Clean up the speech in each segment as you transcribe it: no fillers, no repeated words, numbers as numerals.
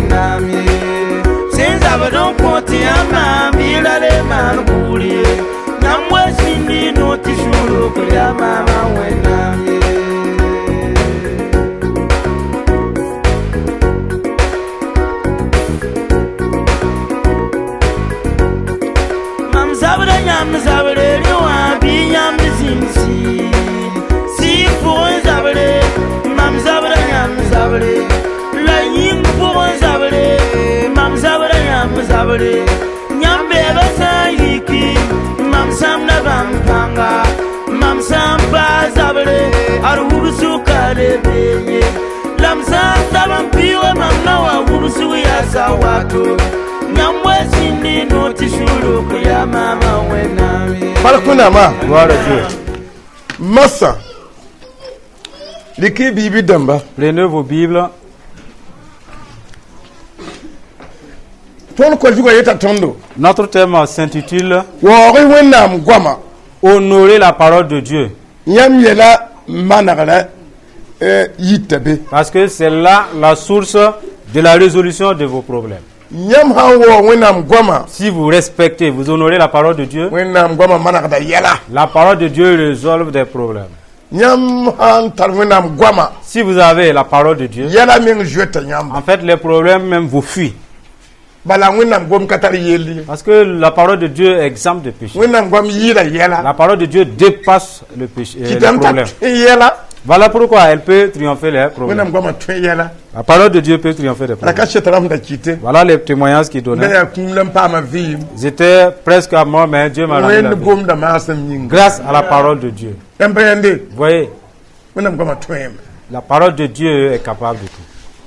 wenami since abadon poti ama milale manukuli namwe sindi no tishuru kwa mama wenami mam zabra nyam zabre liwa bi nyam zinsi si pour zabre mam zabra nyam zabre la yim pour zabre mam zabra nyam zabre nyam beba sayiki mam sam na bampanga mam sam ba zabre arhusu kale benye lam sam tabam piwa mam na wa husu ya sawato nyam wasindi no tishuru ya mama wenami Balkuna ma gloire à Dieu. Massa Liki bibi damba. Prenez vos Bibles. Ton ko jugo yeta tondo. Notre thème s'intitule Wori wenam gwama. Honorer la parole de Dieu. Nyam yela managala yitabe. Parce que c'est là la source de la résolution de vos problèmes. Nyam hawo wenam gwama. Si vous respectez, vous honorez la parole de Dieu, Wenam gwama managada yela. la parole de Dieu résolve des problèmes. Nyam han tar wenam gwama. Si vous avez la parole de Dieu, Yela min jweta nyam. en fait, les problèmes même vous fuient. Bala wenam gwam katari yeli. Parce que la parole de Dieu est exempte de péché. Wenam gwam yira yela. La parole de Dieu dépasse le péché, les Kitam problèmes. ta yela. Voilà pourquoi elle peut triompher les problèmes. Wenam gwama tun yela. La parole de Dieu peut triompher des problèmes. Raka chetram da kite. Voilà les témoignages qu'il donnait. Ndaya kumlam pa ma vie. Ils étaient presque à mort, mais Dieu m'a rendu la Wen vie. gom da masam nyinga. Grâce à la parole de Dieu. Empayande. Vous voyez, Wenam gwama tun. la parole de Dieu est capable de tout.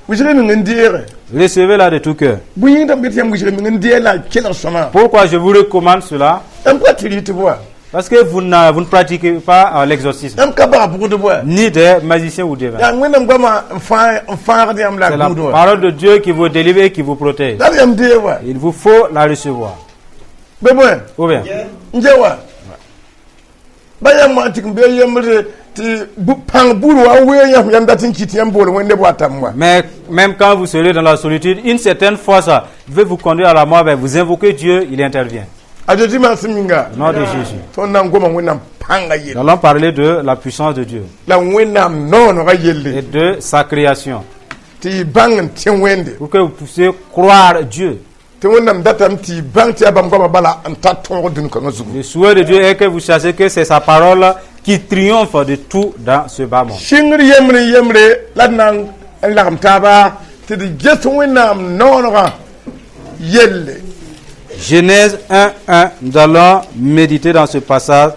Wujire ngandire. Recevez-la de tout cœur. Buyin da bitem wujire ngandire la kila sona. Pourquoi je vous recommande cela? Empatiri te bois. Parce que vous ne pratiquez pas l'exorcisme, Kaba pour de bois. ni des magiciens ou des Ya vins. wenam gwama fa de am la C'est la gudo. parole de Dieu qui vous délivre et qui vous protège. Da yam de wa. Il vous faut la recevoir. Bebo. Ou bien, Njewa. Bayam ma tik be yemre ti pang buru wa we yam datin kiti yam bolo wende boatam wa. mais même quand vous serez dans la solitude, une certaine force veut vous conduire à la mort, mais vous invoquez Dieu, il intervient. Adoti ma siminga. Au nom de Jésus. Ton nam goma wenam panga yel. Nous allons parler de la puissance de Dieu La wenam no no ga et yelle. de sa création. Ti bang tin wende. Pour que vous puissiez croire Dieu. Ti wenam datam ti bang ti abam goma bala anta ton dun ko ngazugo. Le souhait de Dieu est que vous sachiez que c'est sa parole qui triomphe de tout dans ce bas monde. Shingri yemre ladnan lakam taba ti di jetu wenam no no ga yelle. Genèse 1:1, nous allons méditer dans ce passage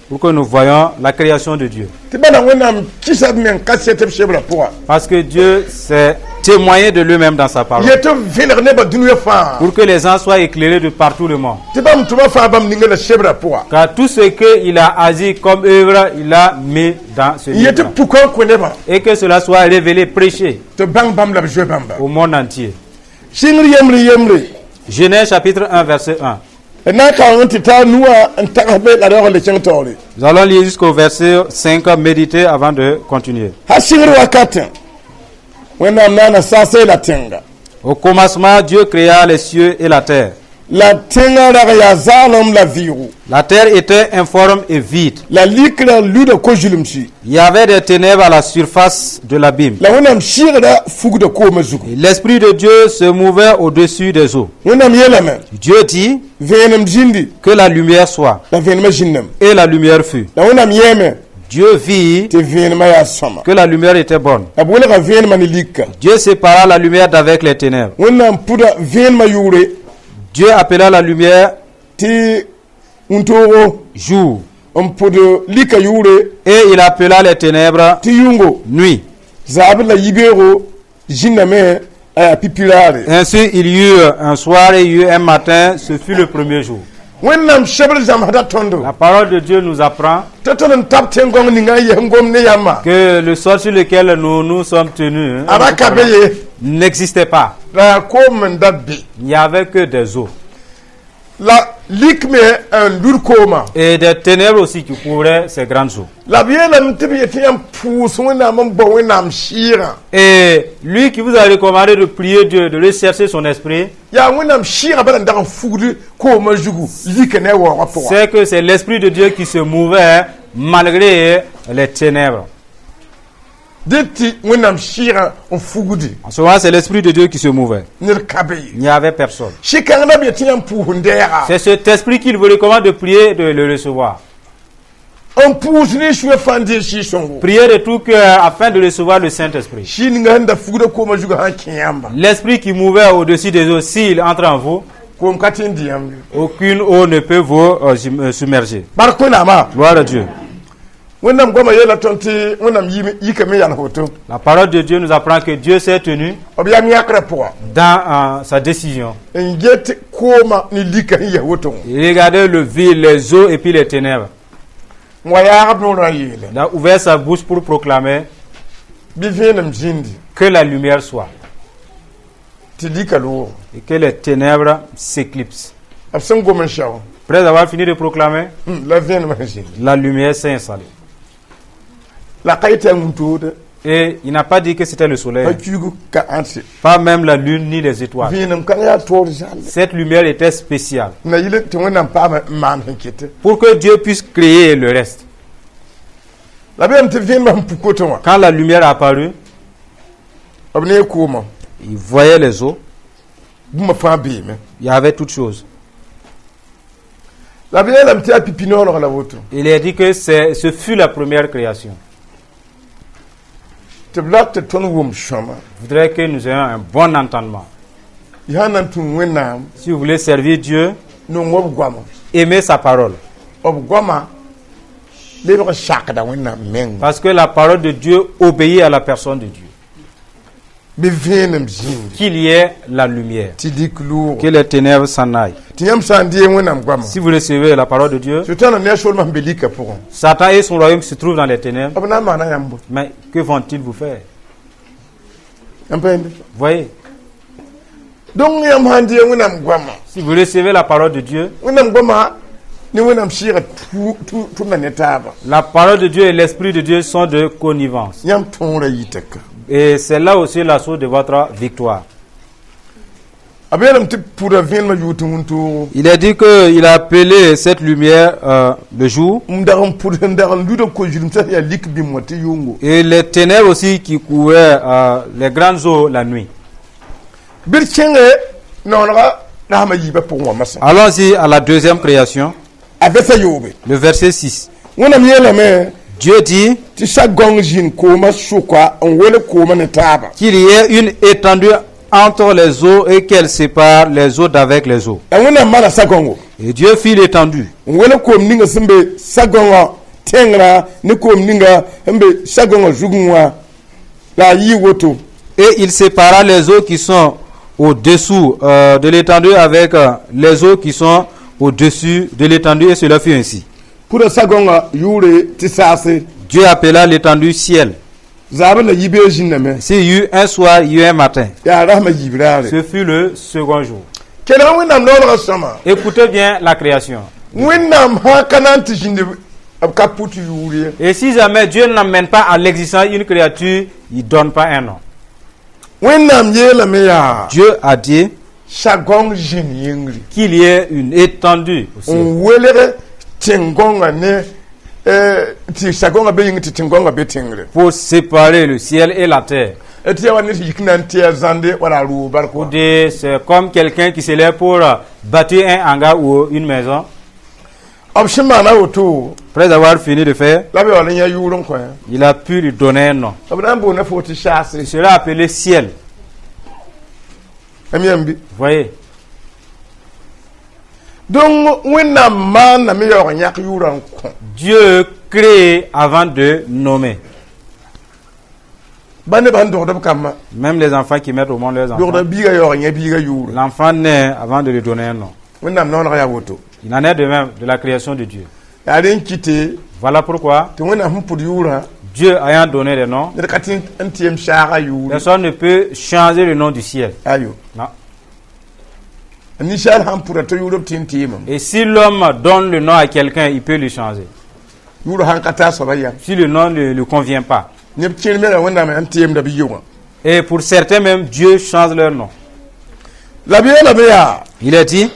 pour que nous voyons la création de Dieu. Ti bana wenam kisab men kasete shebra poa. Parce que Dieu s'est témoigné de lui-même dans sa parole. Yeto vener ne ba dunya fa. Pour que les gens soient éclairés de partout le monde. Ti bam tuma fa bam ningala shebra poa. Car tout ce qu'il a agi comme œuvre, il a mis dans ce Yeto livre. pukon ko ne ba. Et que cela soit révélé, prêché To bang bam la jwe bamba. au monde entier. Shingri yemre. Genèse chapitre 1, verset 1. Na ka on ti ta nuwa ntakabe la ro le chentore. Nous allons lire jusqu'au verset 5, méditer avant de continuer. Ha shingri wakati. Wenam nana sase la tenga. Au commencement, Dieu créa les cieux et la terre. La tenga la ya zalom la viru. La terre était informe et vide. La likra luda ko julumsi. Il y avait des ténèbres à la surface de l'abîme. La wenam shirda fugda ko mazugo. Et l'Esprit de Dieu se mouvait au-dessus des eaux. Wenam yelame. Dieu dit Venam jindi. que la lumière soit. La venama jinnam. Et la lumière fut. La wenam yeme. Dieu vit Te venama ya sama. que la lumière était bonne. Abula ka venama ni likka. Dieu sépara la lumière d'avec les ténèbres. Wenam puda venama yure. Dieu appela la lumière Ti untoro. jour Puda lika yure. et il appela les ténèbres Ti yungo. nuit. Zabla yibero. Jinname aya pipilare. Ainsi il y eut un soir et il y eut un matin, ce fut le premier jour. Wenam shebel zam hada tondo. La parole de Dieu nous apprend Totolan tap tengong ni nga yengom ne yama. que le sol sur lequel nous sommes tenus Arakabeye. n'existait pas. La ko mendabbi. Il n'y avait que des eaux. la lik me un dur koma Et des ténèbres aussi qui couvraient ces grandes eaux. la bielam tibi yetiam pousse wena mam bo wena am shira Et lui qui vous a recommandé de prier Dieu, de rechercher son esprit, ya wena am shira bala ndam fugudu koma jugu lik ne wo rapport c'est que c'est l'esprit de Dieu qui se mouvait malgré les ténèbres. deti wena am shira on fugudu En ce moment, c'est l'esprit de Dieu qui se mouvait. nir kabe Il n'y avait personne. shikanga bi yetiam puhundera C'est cet esprit qu'il vous recommande de prier, de le recevoir. on pousse ni shwe fandi shi songo Priez de tout cœur afin de recevoir le Saint-Esprit. shin nga nda fugudu koma jugu ha kiyamba L'esprit qui mouvait au-dessus des eaux, s'il entre en vous, kom katindi yam aucune eau ne peut vous submerger. barkona ma Gloire à Dieu. wena ngoma yela tonti wena yike me yana hoto La parole de Dieu nous apprend que Dieu s'est tenu obiya mi yakra po dans sa décision. ngeti koma ni lika ya hoto Il regardait le vide, les eaux et puis les ténèbres. moya abno na yele Il a ouvert sa bouche pour proclamer bi venam jindi que la lumière soit ti lika lo et que les ténèbres s'éclipsent. absen gomen shaw Après avoir fini de proclamer, la venam jindi la lumière s'est installée. la kayta nguntude Et il n'a pas dit que c'était le soleil, hakugo ka ansi pas même la lune ni les étoiles. venam kan ya tor jall Cette lumière était spéciale na yile ti wena pa man hankete pour que Dieu puisse créer le reste. la bem ti venam pukoto wa Quand la lumière est apparue, abne koma il voyait les eaux, buma fa bi me il y avait toutes choses. la bielam ti apipino la woto Il a dit que ce fut la première création. te blak te ton wom shoma Je voudrais que nous ayons un bon entendement. yanan tun wenam Si vous voulez servir Dieu, no ngob gwama aimez sa parole. ob gwama lebe ko shakda wenam meng Parce que la parole de Dieu obéit à la personne de Dieu. bi venam jindi Qu'il y ait la lumière. ti diklu Que les ténèbres s'en aillent. ti yam sandi wenam gwama Si vous recevez la parole de Dieu, sutana ne shol ma belika pour Satan et son royaume se trouvent dans les ténèbres. abna mana yambo Mais que vont-ils vous faire? ampende Voyez, donc yam handi wenam gwama si vous recevez la parole de Dieu, wenam gwama ni wenam shira tu na netaba la parole de Dieu et l'esprit de Dieu sont de connivence. yam tonra yitaka Et c'est là aussi la source de votre victoire. abelam ti pura ven ma yutu muntu Il a dit qu'il a appelé cette lumière le jour. ndagam pur ndagam ludo ko julum sa ya lik bi moti yungo Et les ténèbres aussi qui couvraient les grandes eaux la nuit. bir chenge nonga dama yiba pour wa masa Allons-y à la deuxième création, abesa yobe le verset 6. wona miela me Dieu dit ti sagong jin ko ma sukwa on wele ko ma ne taba qu'il y ait une étendue entre les eaux et qu'elle sépare les eaux d'avec les eaux. e wona mala sagongo Et Dieu fit l'étendue. on wele ko ninga sembe sagongo tengra ni ko ninga embe sagongo jugunwa la yi woto Et il sépara les eaux qui sont au-dessous de l'étendue avec les eaux qui sont au-dessus de l'étendue, et cela fut ainsi. pour sagongo yure ti sase Dieu appela l'étendue ciel. zaba na yibe jinna me S'il y eut un soir, il y eut un matin. ya rahma yibrare Ce fut le second jour. kenan wona nonga sama Écoutez bien la création. wona ha kananti jinde ab kaputu yure Et si jamais Dieu n'amène pas à l'existence une créature, il ne donne pas un nom. wona yela me ya Dieu a dit sagong jin yingri qu'il y ait une étendue aussi. on welere tingonga ne ti sagonga be yingi ti tingonga be tingre Pour séparer le ciel et la terre. eti yawa ni yiknan ti zande wala ru barko C'est comme quelqu'un qui se lève pour bâtir un hangar ou une maison. option na auto Après avoir fini de faire, la be wala nya yurun ko il a pu lui donner un nom. abna bo na foti Il chasse sera appelé ciel. amyambi Vous voyez? donc wona man na me yo nyak yuran ko Dieu crée avant de nommer. bane ban do do kama Même les enfants qui mettent au monde leurs do enfants. do biga yo nya biga yuru L'enfant naît avant de lui donner un nom. wona non ya woto Il en est de même de la création de Dieu. ya den kite Voilà pourquoi to wona hum pour yura Dieu ayant donné des noms, ne katin antiem shara yuru personne ne peut changer le nom du ciel. ayo Non. ninsaal sãn pʋda tɩ yʋʋrb tɩ n tɩɩmem Et si l'homme donne le nom à quelqu'un, il peut le changer. yʋʋr sãn ka taa soaba yam Si le nom ne lui convient pas. neb kẽer me ra wẽnnaam n tɩɩmda bɩ yʋgã Et pour certains même, Dieu change leur nom. la b yeelame yaa Il est dit,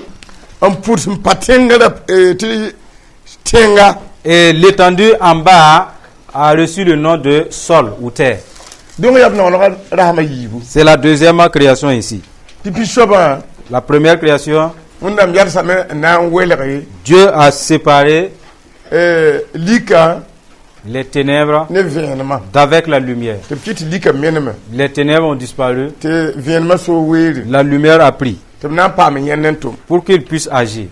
n pʋd sẽn pa tẽngã tɩ tẽnga et l'étendue en bas a reçu le nom de sol ou terre. donc yaa b naoolga rasma yiibu C'est la deuxième création ici. tɩ pi-soabã La première création, wẽnnaam yalsame n na n welge Dieu a séparé lika les ténèbres ne vẽenemã d'avec la lumière. tɩ b kɩ tɩ lika meneme Les ténèbres ont disparu, tɩ vẽenemã soo weere la lumière a pris tɩ b na n paam yẽnd n tʋm pour qu'il puisse agir.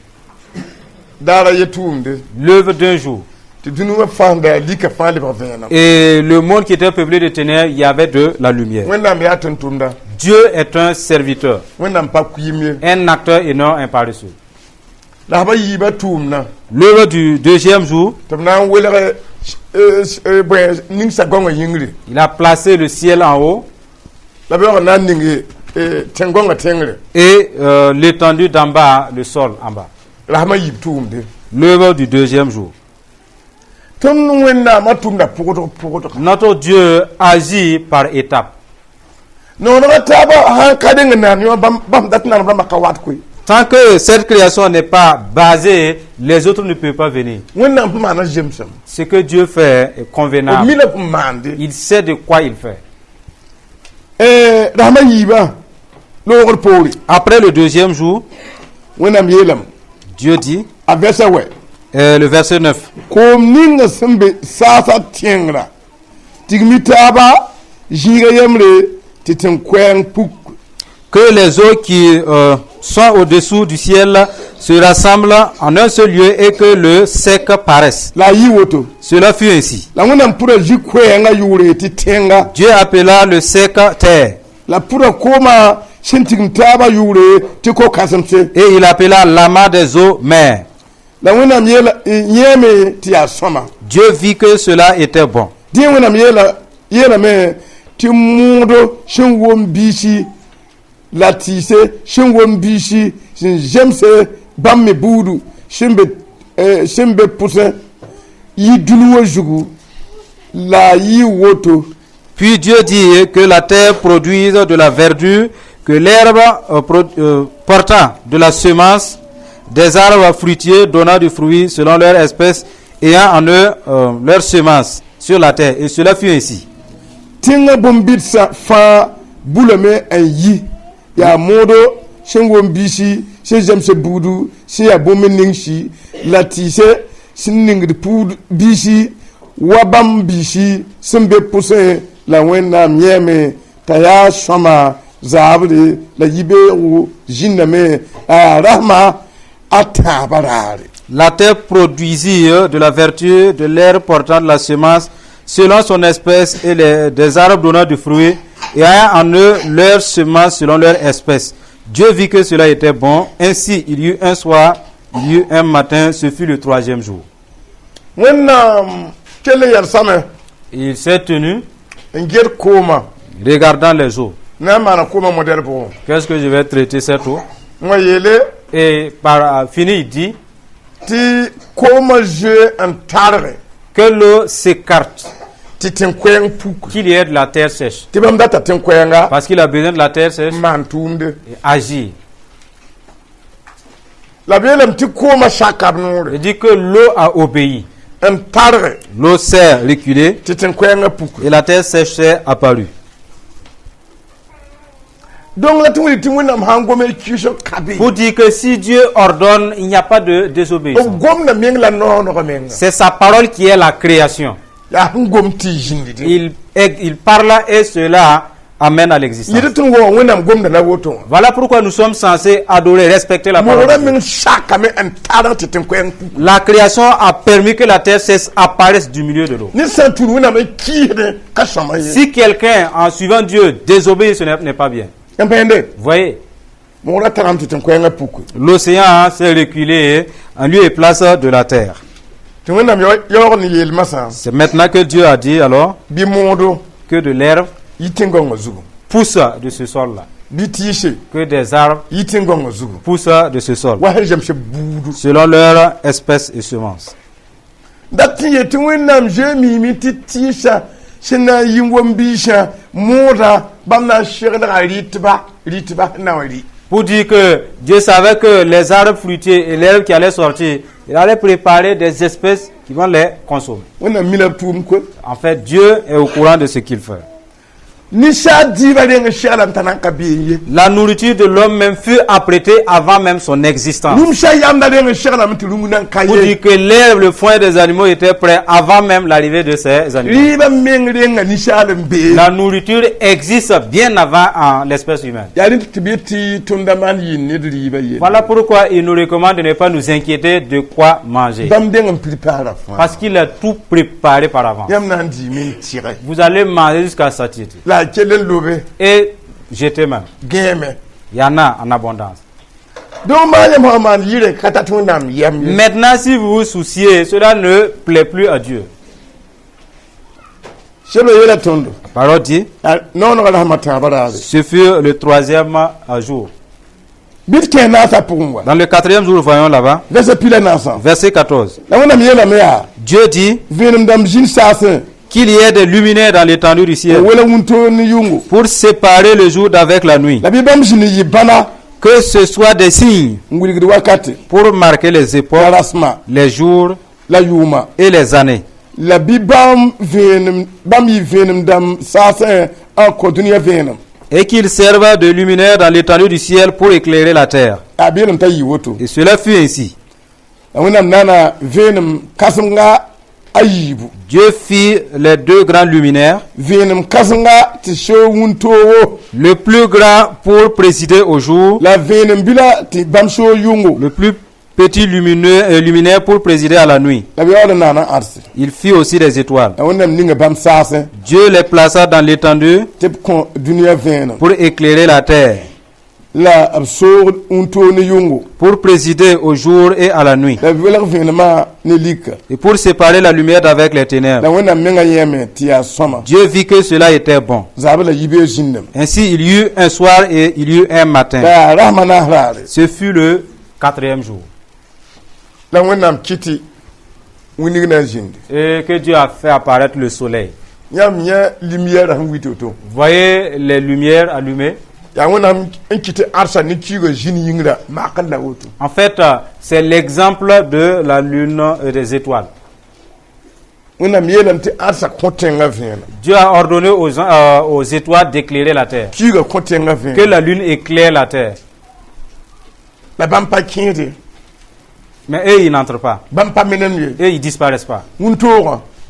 daara ye tʋʋmde L'œuvre d'un jour. tɩ dũni wã fãsda lika fãa lebg vẽenem Et le monde qui était peuplé de ténèbres, il y avait de la lumière. wẽnnaam yaa tɩ n tʋmda Dieu est un serviteur, wẽnnaam pa kuiim ye un acteur et non un paresseux. rasba yiibã tʋʋmdã L'œuvre du deuxième jour, tɩ b na n welg ning-sa-gõngã yĩngre il a placé le ciel en haut la b yaoog na n ning tẽn-gõngã tẽngre et l'étendue d'en bas, le sol en bas. rasmã yiib tʋʋmde L'œuvre du deuxième jour. tõnd wẽnnaamã tʋmda pʋgdg Notre Dieu agit par étapes. noonegã taaba sãn ka deng n naan yõ bãmb dat naan rãmbã ka wat koe Tant que cette création n'est pas basée, les autres ne peuvent pas venir. wẽnnaam sẽn maana zemsem Ce que Dieu fait est b convenable. mila n maande Il sait de quoi il fait. rasmã yiibã loogr poore Après le deuxième jour, wẽnnaam yeelame Dieu dit, a vɛsa wɛ le verset 9, koom ninga sẽn be saasa tẽngrã tigmi taaba zĩiga yembre tɩ tẽn koɛɛng puk que les eaux qui sont au-dessous du ciel se rassemblent en un seul lieu et que le sec paraisse. la a yi woto Cela fut ainsi. la wẽnnaam pʋra zĩ koɛɛngã yʋʋre tɩ tẽnga Dieu appela le sec terre la pʋra kooma sẽn tigm taaba yʋʋre tɩ ko-kãsemse et il appela l'amas des eaux mer. la wẽnnaam yẽeme tɩ yaa sõma Dieu vit que cela était bon. dẽ wẽnnaam yeelame tɩ mõodo sẽn wom biisi la tɩɩse sẽn wom biisi sẽn zemse bãmb me buudu sẽn be pʋsẽ yi dũni wã zugu la yi woto Puis Dieu dit que la terre produise de la verdure, que l'herbe portant de la semence, des arbres fruitiers donnant du fruit selon leur espèce, ayant en eux leur semence sur la terre. Et cela fut ainsi. tẽngã bõn-bɩd fãa bulame n yi yaa moodo sẽn wom biisi sẽn zemse buudu sẽn yaa bõmb ningsi la tɩɩse sẽn ningd puud biisi wa bãmb biisi sẽn be pʋsẽ la wẽnnaam yẽeme t'a yaa sõma zaabre la yibeoogo zĩndame a yaa rasma a tãabã raare La terre produisit de la vertu, de l'herbe portant de la semence, selon son espèce, et des arbres donnant du fruit, et ayant en eux leur semence selon leur espèce. Dieu vit que cela était bon. Ainsi, il y eut un soir, il y eut un matin, ce fut le troisième jour. wẽnnaam kell yɛlsame Il s'est tenu, n get kooma regardant les eaux. na n maana kooma modɛl pʋgẽ Qu'est-ce que je vais traiter cette eau? wã yeele Et par fini, il dit tɩ kooma zoe n targe que l'eau s'écarte, tɩ tẽn-koɛɛng puk qu'il y ait de la terre sèche. tɩ bãmb data tẽn-koɛɛnga Parce qu'il a besoin de la terre sèche n maan tʋʋmde et agir. la b yeelame tɩ kooma saka b noore Il dit que l'eau a obéi. n targe L'eau s'est reculée tɩ tẽn-koɛɛngã puk et la terre sèche s'est apparue. donc la tɩ wẽn tɩ wẽnnaam sãn gome kiisg kabe Pour dire que si Dieu ordonne, il n'y a pas de b désobéissance. gomda meng la noonegã menga C'est sa parole qui est la création. yaa sẽn gom tɩ y zĩndi Il parle et cela amène à l'existence. yɩd tɩ n wa wẽnnaam gomda la woto wã Voilà pourquoi nous sommes censés adorer, respecter la parole. moogrã de Dieu. meng sakame n targ tɩ tẽn-koɛɛng puk La création a permis que la terre sèche apparaisse du milieu de l'eau. ne sã n tũud wẽnnaam n kiisde ka sõma ye Si quelqu'un, en suivant Dieu, désobéit, ce n'est pas bien. n pẽende Vous voyez, moogrã tagem tɩ tẽn-koɛɛngã puk l'océan s'est reculé en lieu et place de la terre. tɩ wẽnnaam yaoog ne yeel masã C'est maintenant que Dieu a dit alors bɩ moodo que de l'herbe yi tẽn-gãngã zugu pousse de ce sol-là. bi tiishe que des arbres yitin gongo zugu poussent de ce sol, wa har jamshe buudu selon leur espèce et semence. datti yetin wennam je mi ti tiisha shina yingwam bisha moda bamna shirda ritba na wari Pour dire que Dieu savait que les arbres fruitiers et l'herbe qui allait sortir, il allait préparer des espèces qui vont les consommer. wonna milar tum ko En fait, Dieu est au courant de ce qu'il fait. ni sha diba de nga shalam tanan ka biye La nourriture de l'homme même fut apprêtée avant même son existence. num sha yamda de nga shalam tilungunan Pour kaye dire que l'herbe, le foin des animaux était prêt avant même l'arrivée de ces animaux. riba mengre nga ni shalam be La nourriture existe bien avant en l'espèce humaine. yarin tibiti tundaman yin ne riba ye Voilà pourquoi il nous recommande de ne pas nous inquiéter de quoi manger. bam de ngam prepare fa Parce qu'il a tout préparé par avance. yam nan di min tire Vous allez manger jusqu'à satiété. la kelen lobe Et jeter même. game Il y en a en abondance. donc ma Muhammad yire katatunam yam Maintenant, si vous vous souciez, cela ne plaît plus à Dieu. shelo yela tondo La parole dit, non no rahmata barade ce fut le 3e jour. bit kena sa pumwa Dans le 4e jour, voyons là-bas, verset pile na sa verset 14. la wona mi yela me ya Dieu dit venum dam jin sasin qu'il y ait des luminaires dans l'étendue du ciel wala wunto ni yungu pour séparer le jour d'avec la nuit. la bi bam jini yibana Que ce soit des signes nguligi wakati pour marquer les époques, rasma les jours la yuma et les années. la bi bam yi venum dam sasin en ko dunia venum Et qu'ils servent de luminaires dans l'étendue du ciel pour éclairer la terre. abirum tayi woto Et cela fut ainsi. la wona nana venum kasumga ayibu Dieu fit les 2 grands luminaires, venum kasumga ti show wunto wo le plus grand pour présider au jour, la venum bila ti bam show yungu le plus petit luminaire pour présider à la nuit. la bi wala nana arsi Il fit aussi des étoiles. la wona ninga bam sasin Dieu les plaça dans l'étendue tip ko dunia venum pour éclairer la terre, la absor unto ni yungu pour présider au jour et à la nuit, la wala venuma ni lika et pour séparer la lumière d'avec les la ténèbres. wona menga yeme ti ya soma Dieu vit que cela était bon. zabala yibe jindem Ainsi, il y eut un soir et il y eut un matin. la rahmana hrare Ce fut le 4e jour. la wona kiti wini na jinde Et que Dieu a fait apparaître le soleil. yam nya lumière han witoto Vous voyez les lumières allumées. ya wona kiti arsa ni kigo jini yingra ma kala woto En fait, c'est l'exemple de la lune et des étoiles. wona mielam ti arsa kotenga vena Dieu a ordonné aux étoiles d'éclairer la terre. kigo kotenga Que vena la lune éclaire la terre. la bampa kinde Mais eux, ils n'entrent pas. bampa menen ye Eux, ils disparaissent pas. wunto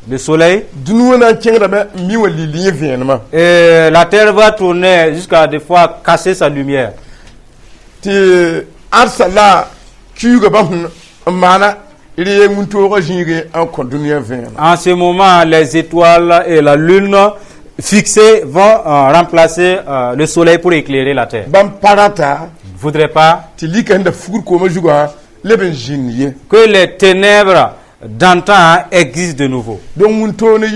Le soleil, dunuwana kengra ba miwa liliye vena et la terre va tourner jusqu'à des fois casser sa lumière. ti arsa la kigo bam mana iri wunto ko jinge en ko dunia vena En ce moment, les étoiles et la lune fixées vont remplacer le soleil pour éclairer la terre. bam parata Il ne faudrait pas ti likanda fugur ko ma juga leben jinye que les ténèbres d'antan existent de nouveau. don wunto ni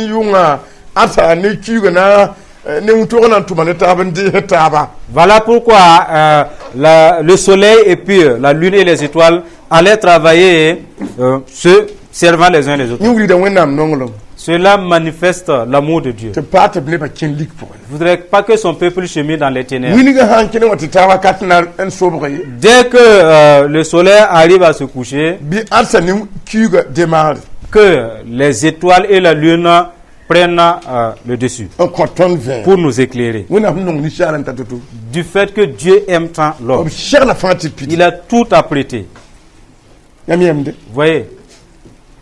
yunga arsa ni kigo na ni wunto ko nan tumane taban di taba Voilà pourquoi le soleil et puis la lune et les étoiles allaient travailler se servant les uns les autres. nyungri da wenam nongolo Cela manifeste l'amour de Dieu. te pata ne ba ken lik pour Il ne voudrait pas que son peuple chemine dans les ténèbres. wini ga hankene wati tawa katna en sobre Dès que le soleil arrive à se coucher, bi arsa ni kigo démarre que les étoiles et la lune prennent le dessus en coton vin pour nous éclairer. wona non ni sharan tatutu Du fait que Dieu aime tant l'homme, ob cher la fanti piti il a tout apprêté. yamyemde Vous voyez,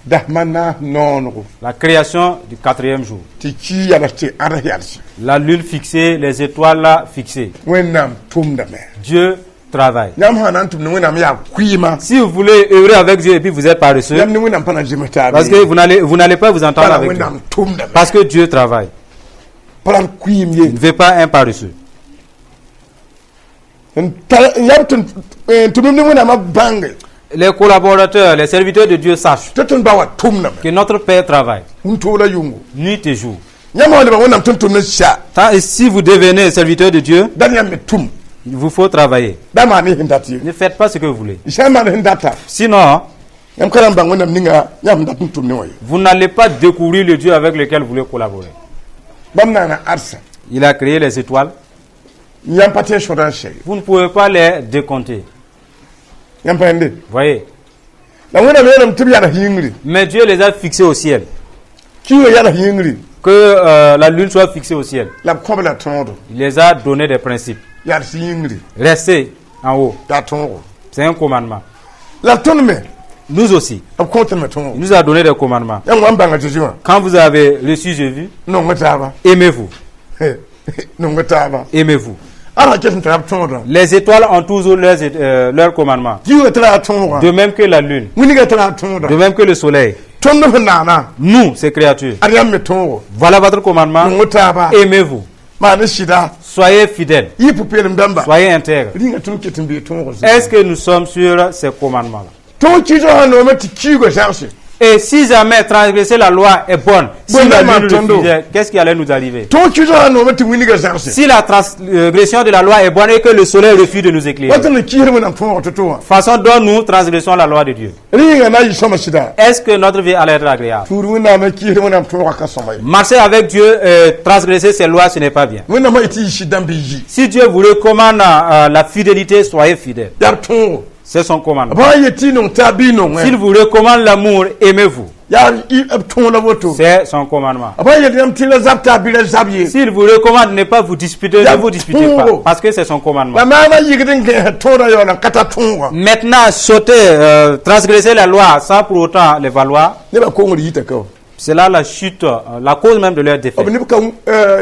dahmana nono la création du 4e jour. ti ki yala ti ara yarsi La lune fixée, les étoiles fixées. wenam tumda me Dieu travaille. yam hanan tum ne wenam ya kuima Si vous voulez œuvrer avec Dieu et puis vous êtes paresseux, yam ni wenam pana jimata parce que vous n'allez pas vous entendre para avec Dieu. wenam tumda me Parce que Dieu travaille. para kuim Il ye ne veut pas un paresseux. yam tun tumum ni wenam bange Les collaborateurs, les serviteurs de Dieu sachent tatun bawa tumna me que notre Père travaille unto la yungu nuit et jour. nyama le ba wonam tonton na sha Et si vous devenez serviteur de Dieu, dan yam metum il vous faut travailler. da ma ni hindati Ne faites pas ce que vous voulez. sha ma ni hindata Sinon, yam karam ba wonam ninga yam da tonton ni way vous n'allez pas découvrir le Dieu avec lequel vous voulez collaborer. bam na arsa Il a créé les étoiles. yam patin shodan shay Vous ne pouvez pas les décompter. yam pande Voyez. la wonam yam tibiya na hingri Mais Dieu les a fixés au ciel. kiwo ya na hingri Que la lune soit fixée au ciel. la kobla tondo Il les a donné des principes. ya hingri Restez en haut. da tondo C'est un commandement. la tonme Nous aussi. ab kontan me Il tondo nous a donné des commandements. yam wan banga jujuma Quand vous avez reçu Jésus, non ngotaba aimez-vous. non ngotaba Aimez-vous. ara kesin trap tondo Les étoiles ont toujours leurs commandements. kiwo tra tondo De même que la lune. wini ga tra tondo De même que le soleil. tondo nana Nous, ces créatures. ariam me tondo Voilà votre commandement. ngotaba Aimez-vous. ma ne shida Soyez fidèles. yi pupelum damba Soyez intègres. ringa tun ketin bi tondo Est-ce que nous sommes sur ces commandements-là? to kijo hano mati kigo sharshi Et si jamais transgresser la loi est bonne, si Bon, la maman, lune tondo. refusait, qu'est-ce qui allait nous arriver? to kijo hano mati wini ga sharshi Si la transgression de la loi est bonne et que le soleil refuse de nous éclairer, wata ne kihirmu na tondo to façon dont nous transgressons la loi de Dieu, ringa na yi soma shida est-ce que notre vie allait être agréable? turu na ma kihirmu na tondo ka somai Marcher avec Dieu, transgresser ses lois, ce n'est pas bien. wina ma iti shidan bi yi Si Dieu vous recommande la fidélité, soyez fidèles. yar tondo C'est son commandement. ba yeti no tabi no S'il vous recommande l'amour, aimez-vous. yar i tondo woto C'est son commandement. ba yeti am tila zapta bi la zabye S'il vous recommande ne pas vous disputer, ne vous disputez pas, parce que c'est son commandement. la ma na yi gidin ke tondo yo na kata tondo Maintenant, sauter, transgresser la loi sans pour autant les valoir, ne ba ko ngori yita ko c'est là la chute, la cause même de leur défaite. ob ne ka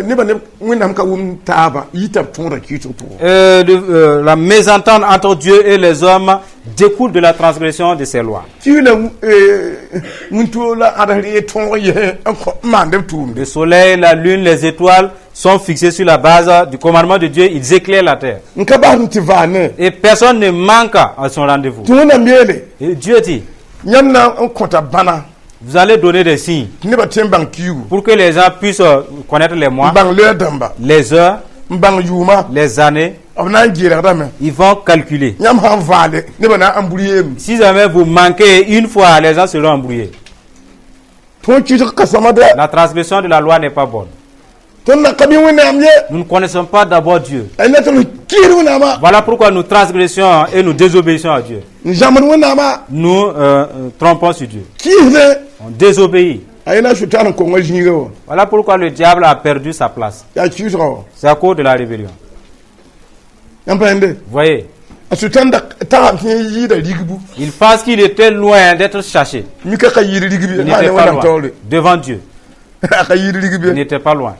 ne ba ne wina ka wum taba yita tondo kito to La mésentente entre Dieu et les hommes découle de la transgression de ces lois. kiuna muntu la adari tondo ye ko mande tumbe Le soleil, la lune, les étoiles sont fixés sur la base du commandement de Dieu, ils éclairent la terre. nka ba ntivane Et personne ne manque à son rendez-vous. tuna miele Et Dieu dit, nyamna kota bana vous allez donner des signes ne ba tembang kiu pour que les gens puissent connaître les mois, bang le damba les heures, bang yuma les années. abna ngira dame Ils vont calculer. nyam han vale ne ba na ambuliyem Si jamais vous manquez une fois, les gens seront embrouillés. ton kito kasama de La transgression de la loi n'est pas bonne. ton na kami wina amye Nous ne connaissons pas d'abord Dieu. ene ton kiru na ma Voilà pourquoi nous transgressons et nous désobéissons à Dieu. njaman wina ma Nous trompons sur Dieu. kihne On désobéit. ayina shutan ko ngajingo Voilà pourquoi le diable a perdu sa place. ya kiso C'est à cause de la rébellion. yampende Vous voyez, asutan da ta yi da rigbu il pense qu'il était loin d'être cherché. mika ka yi rigbi Il ha ne n'était pas wana loin. tole Devant Dieu, ka yi il rigbi n'était pas loin.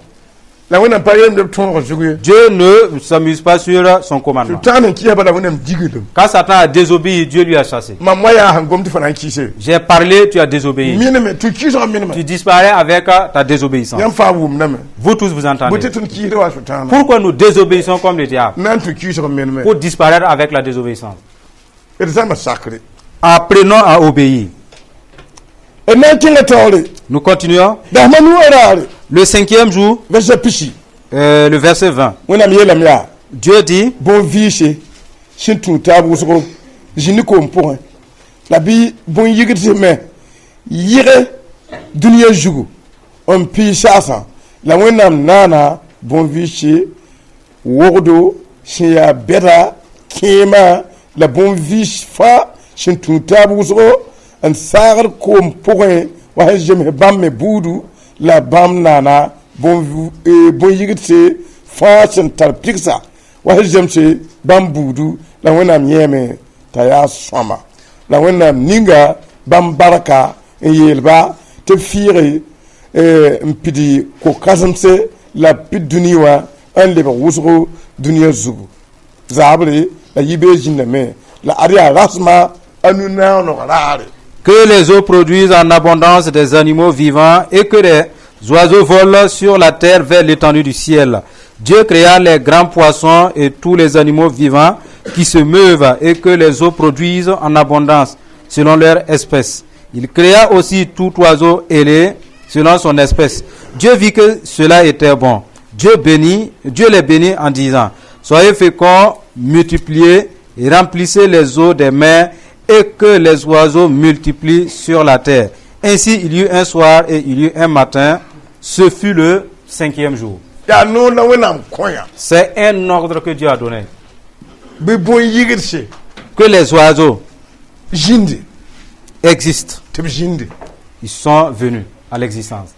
la wana pa yem de ton ko jugu Dieu ne s'amuse pas sur son commandement. sultan ki ba da wana jigidum Quand Satan a désobéi, Dieu lui a chassé. ma moya han gomti fana kise J'ai parlé, tu as désobéi. mine me tu kiso mine me Tu disparais avec ta désobéissance. yam fa wum na me Vous tous vous entendez. bote tun ki wa sultan Pourquoi nous désobéissons comme le diable? nan tu kiso mine me Pour disparaître avec la désobéissance. et ça ma sacré Apprenons à obéir. et nan kinga tole Nous continuons. da manu arare Le 5e jour, verset pichi le verset 20. wana mi yelam ya Dieu dit, bon viche shin tu tabu so jini ko mpo la bi bon yigiti me yire dunia jugu on pi sasa la wenam nana bon viche wodo shin ya beta kema la bon viche fa shin tu tabu so an sagar ko mpo wa jem bam me budu la bam nana bon yigiti fa shin tar piksa wa jamse bambudu la wenam yeme taya soma la wenam ninga bambaraka yelba te fire mpidi ko kasamse la piduniwa an leba wusro dunia zugu zabre la yibe jiname la aria rasma anuna no rare que les eaux produisent en abondance des animaux vivants et que les oiseaux volent sur la terre vers l'étendue du ciel. Dieu créa les grands poissons et tous les animaux vivants qui se meuvent et que les eaux produisent en abondance selon leur espèce. Il créa aussi tout oiseau ailé selon son espèce. Dieu vit que cela était bon. Dieu les bénit en disant, soyez féconds, multipliez, et remplissez les eaux des mers, et que les oiseaux multiplient sur la terre. Ainsi il y eut un soir et il y eut un matin. Ce fut le 5e jour. Ya no na wenam koya. C'est un ordre que Dieu a donné. Be bon yigirse. Que les oiseaux Jindi. existent. Tib jindi. Ils sont venus à l'existence.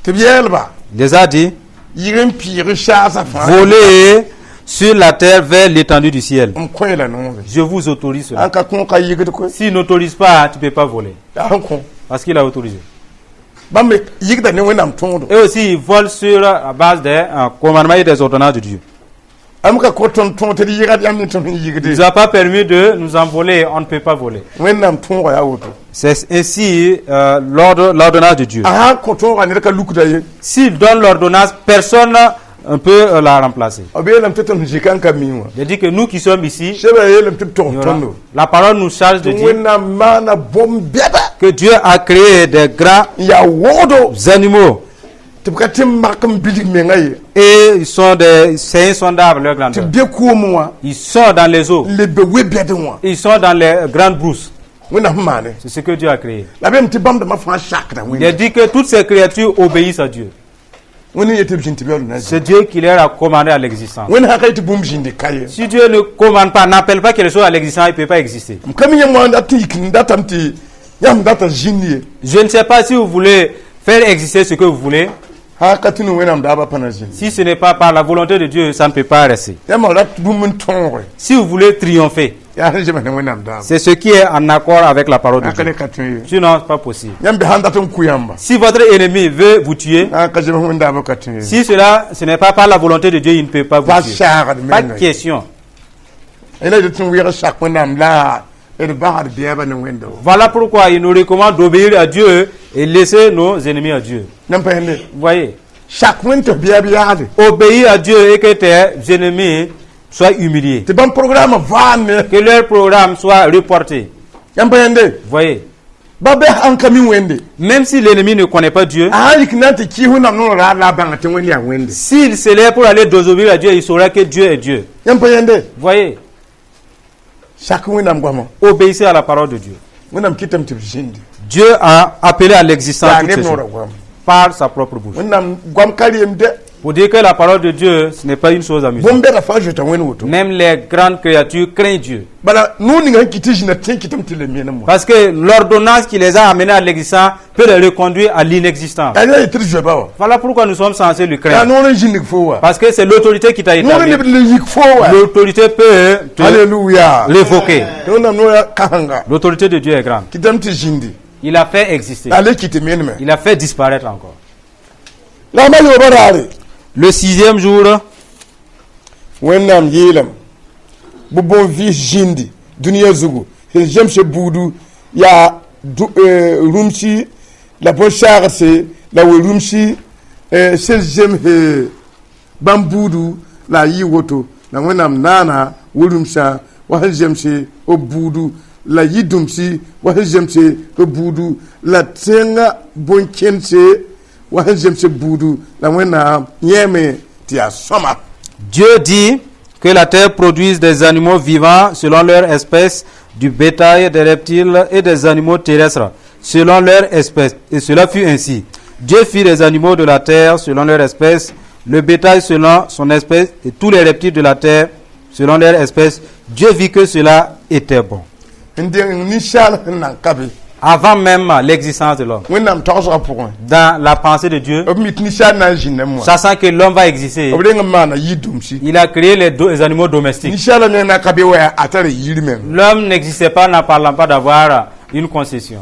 Tib yelba. Il les a dit, Yirin pire chasa fa. volez sur la terre vers l'étendue du ciel. Koya la non. Je vous autorise cela. Anka kon ka yigir ko. S'il n'autorise pas, tu ne peux pas voler. Anko. Parce qu'il a autorisé. Bambe yigda ne wenam tondo. Et aussi, ils volent sur la base des commandements et des ordonnances de Dieu. Amka ko ton te yiga yam ni ton yigde. Il nous a pas permis de nous envoler, on ne peut pas voler. Wenam tongo ya woto. C'est ainsi l'ordonnance de Dieu. Aha ko tongo ne ka lukuda ye. S'il donne l'ordonnance, personne ne peut la remplacer. Obelam teton jikan ka miwa. Il dit que nous qui sommes ici, Sheba yelam teton il y aura- tondo. la parole nous charge de dire Wenam mana bombeda. que Dieu a créé des grands Ya wodo. animaux Tibkatim makam bilig me ngai. et c'est insondable leur grandeur. Tibbe ko moi. Ils sont dans les eaux, Le be webede moi. ils sont dans les grandes brousses. Wenam mane. C'est ce que Dieu a créé. La bem tibam de ma fa shakra Il a wen. dit que toutes ces créatures obéissent à Dieu. Woni yete binti be na. C'est Dieu qui leur a commandé à l'existence. Wen ha kay tibum jindi kaye. Si Dieu ne commande pas, n'appelle pas quelque chose à l'existence, il ne peut pas exister. Comme yam mo ndati kin datamti yam data jindi. Je ne sais pas si vous voulez faire exister ce que vous voulez. Ha katinu wenam da ba pana jindi. Si ce n'est pas par la volonté de Dieu, ça ne peut pas rester. Yam rat bum tongo. Si vous voulez triompher, Ya je me wenam da. c'est ce qui est en accord avec la parole de Akale Dieu. katinu. Sinon, ce n'est pas possible. Yam be handatum kuyamba. Si votre ennemi veut vous tuer, Ha ka je me wenda ba katinu. si ce n'est pas par la volonté de Dieu, il ne peut pas vous Va tuer. shara de Pas de men. question. Ela de tun wira shak wenam la. Et de bahar biaba ne wendo. Voilà pourquoi il nous recommande d'obéir à Dieu et laisser nos ennemis à Dieu. Nam pa hende. Vous voyez, Shak wento biaba. obéir à Dieu et que tes ennemis soient humiliés. Te ban programme van. Que leur programme soit reporté. Yam pa hende. Vous voyez, Babe hankami wende. même si l'ennemi ne connaît pas Dieu, Ah iknante ki huna no ra la banga te wende ya wende. s'il se lève pour aller désobéir à Dieu, il saura que Dieu est Dieu. Yam pa hende. Vous voyez, Shak wenam gwamo. obéissez à la parole de Dieu. Wenam kitam te jindi. Dieu a appelé à l'existence Ya toutes ne ces no ra choses gwam. par sa propre bouche. Wenam gwam kaliem de. Pour dire que la parole de Dieu, ce n'est pas une chose amusante. Bombe la fa jeta wen woto. Même les grandes créatures craignent Dieu. Bala no ni ngan kiti jina ten kitam te le miena mo. Parce que l'ordonnance qui les a amenés à l'existence peut les reconduire à l'inexistence. Anya itri jeba wa. Voilà pourquoi nous sommes censés le Ya craindre. no ren jindi fo wa. Parce que c'est l'autorité qui t'a No ren établi. le yik fo wa. L'autorité peut te Alléluia. l'évoquer. Wenam no ya kahanga. L'autorité de Dieu est grande. Kitam te jindi. Il a fait exister. Ale kiti menme. Il a fait disparaître encore. La ma yo barare. Le 6e jour, Wenam yelam. Bu bon vi jindi. Dunia zugu. Jem se budu ya rumsi la bon charse la we rumsi sel jem he bambudu la yi woto na wenam nana wurumsa wa jem se obudu la yidumsi wa jem se obudu la tenga bon kense wa jem se budu la wenam yeme tia soma. Dieu dit que la terre produise des animaux vivants selon leur espèce, du bétail, des reptiles et des animaux terrestres selon leur espèce. Et cela fut ainsi. Dieu fit les animaux de la terre selon leur espèce, le bétail selon son espèce et tous les reptiles de la terre selon leur espèce. Dieu vit que cela était bon. Ndeng ni shal nan kabe. Avant même l'existence de l'homme. Wenam tawso apon. Dans la pensée de Dieu, Obmit ni shal nan jinne mo. sachant que l'homme va exister, Obrenga mana yidumsi. il a créé les animaux domestiques. Ni shal ne na kabe wa atare yiri mem. L'homme n'existait pas n'en parlant pas d'avoir une concession.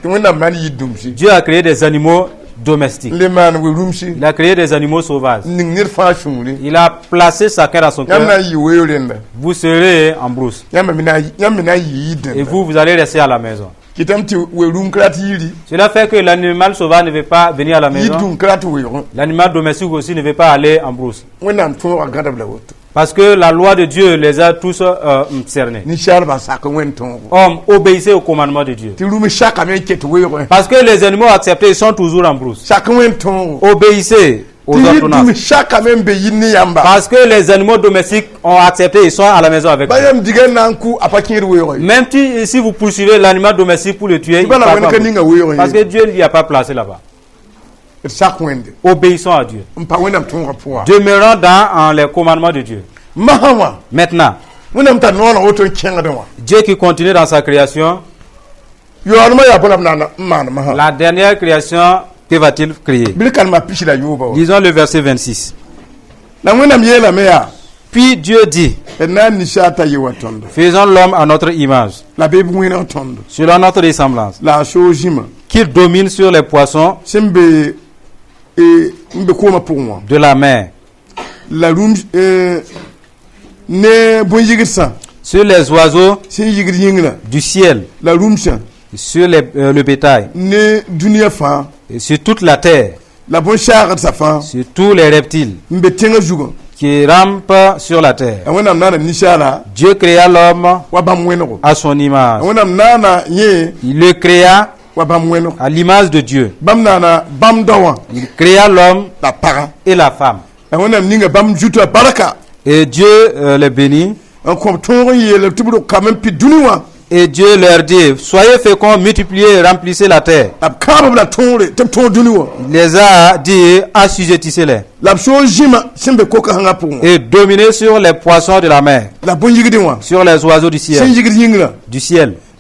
Wenam man yidumsi. Dieu a créé des animaux domestiques. Le man we rumsi. Il a créé des animaux sauvages. Ning nir fa shumuri. Il a placé chacun dans son Yamna cœur. yi weyorenda. Vous serez en brousse. Yamna yi Et yiden. vous allez rester à la maison. Kitamti we rum krat yiri. Cela fait que l'animal sauvage ne veut pas venir à la maison. Yidum krat we ron. L'animal domestique aussi ne veut pas aller en brousse. Wenam to agada bla woto. Parce que la loi de Dieu les a tous cernés. ninsaaliba sak wẽnd tõogo Hommes, obéissez au commandement de Dieu. tɩ rũm saka me n ket weoogẽ Parce que les animaux acceptés ils sont toujours en brousse. sak wẽnd tõogo Obéissez aux tɩ yɩ ordonnances. rũm saka me n be yɩ ne yãmba Parce que les animaux domestiques ont accepté, ils sont à la maison avec ba vous. yam digã na n ku a pa kẽed weoogẽ Même si vous poursuivez l'animal domestique pour le tuer, il tɩ bala part wẽnd pas ka vous. ninga weoogẽ Parce que Dieu ne l'y a pas placé là-bas. d sak wẽnde Obéissons à Dieu. n pa wẽnnaam tõogã pʋga Demeurons dans les commandements de Dieu. masã wã Maintenant, wẽnnaam tar noonã woto n kẽngdẽ wã Dieu qui continue dans sa création, yaoolmã yaa bõla b n maan masã la dernière création, que va-t-il créer? bɩ kalma pis la yʋʋba wa Lisons le verset 26. la wẽnnaam yeelame yaa Puis Dieu dit, d na n ninsaal t'a yɩ wa tõndo faisons l'homme à notre image, la bɩ b wẽneg tõndo selon notre ressemblance, la a soog zĩma qu'il domine sur les poissons sẽn be n be koomã pʋgẽ wã de la mer, la rũm ne bõn-yɩgdsã sur les oiseaux sẽn yɩgd yĩngrã du ciel, la rũmsã sur le bétail, ne dũniyã fãa et sur toute la terre, la bõn-saagdsã fãa sur tous les reptiles n be tẽngã zugã qui rampent sur la terre. a wẽnnaam naana ninsaala Dieu créa l'homme wa bãmb wẽnego à son a image. wẽnnaam naana yẽ Il le créa wa bãmb wẽnego à l'image de Dieu. bãmb naana bãmb da wã Il créa l'homme la paga et la femme. la wẽnnaam ninga bãmb zutã barka Et Dieu les bénit. n kõb tõog n yeel tɩ b rʋkame n pɩ dũni wã Et Dieu leur dit, soyez féconds, multipliez et remplissez la terre. la b kãab b la tõore tɩ b tõog dũni wã Il les a dit, assujettissez-les la b soog zĩma sẽn be koka-sãngã pʋgẽ et dominez sur les poissons de la mer, la bõn-yigdẽ wã sur les oiseaux du sẽn ciel, yigd yĩngrã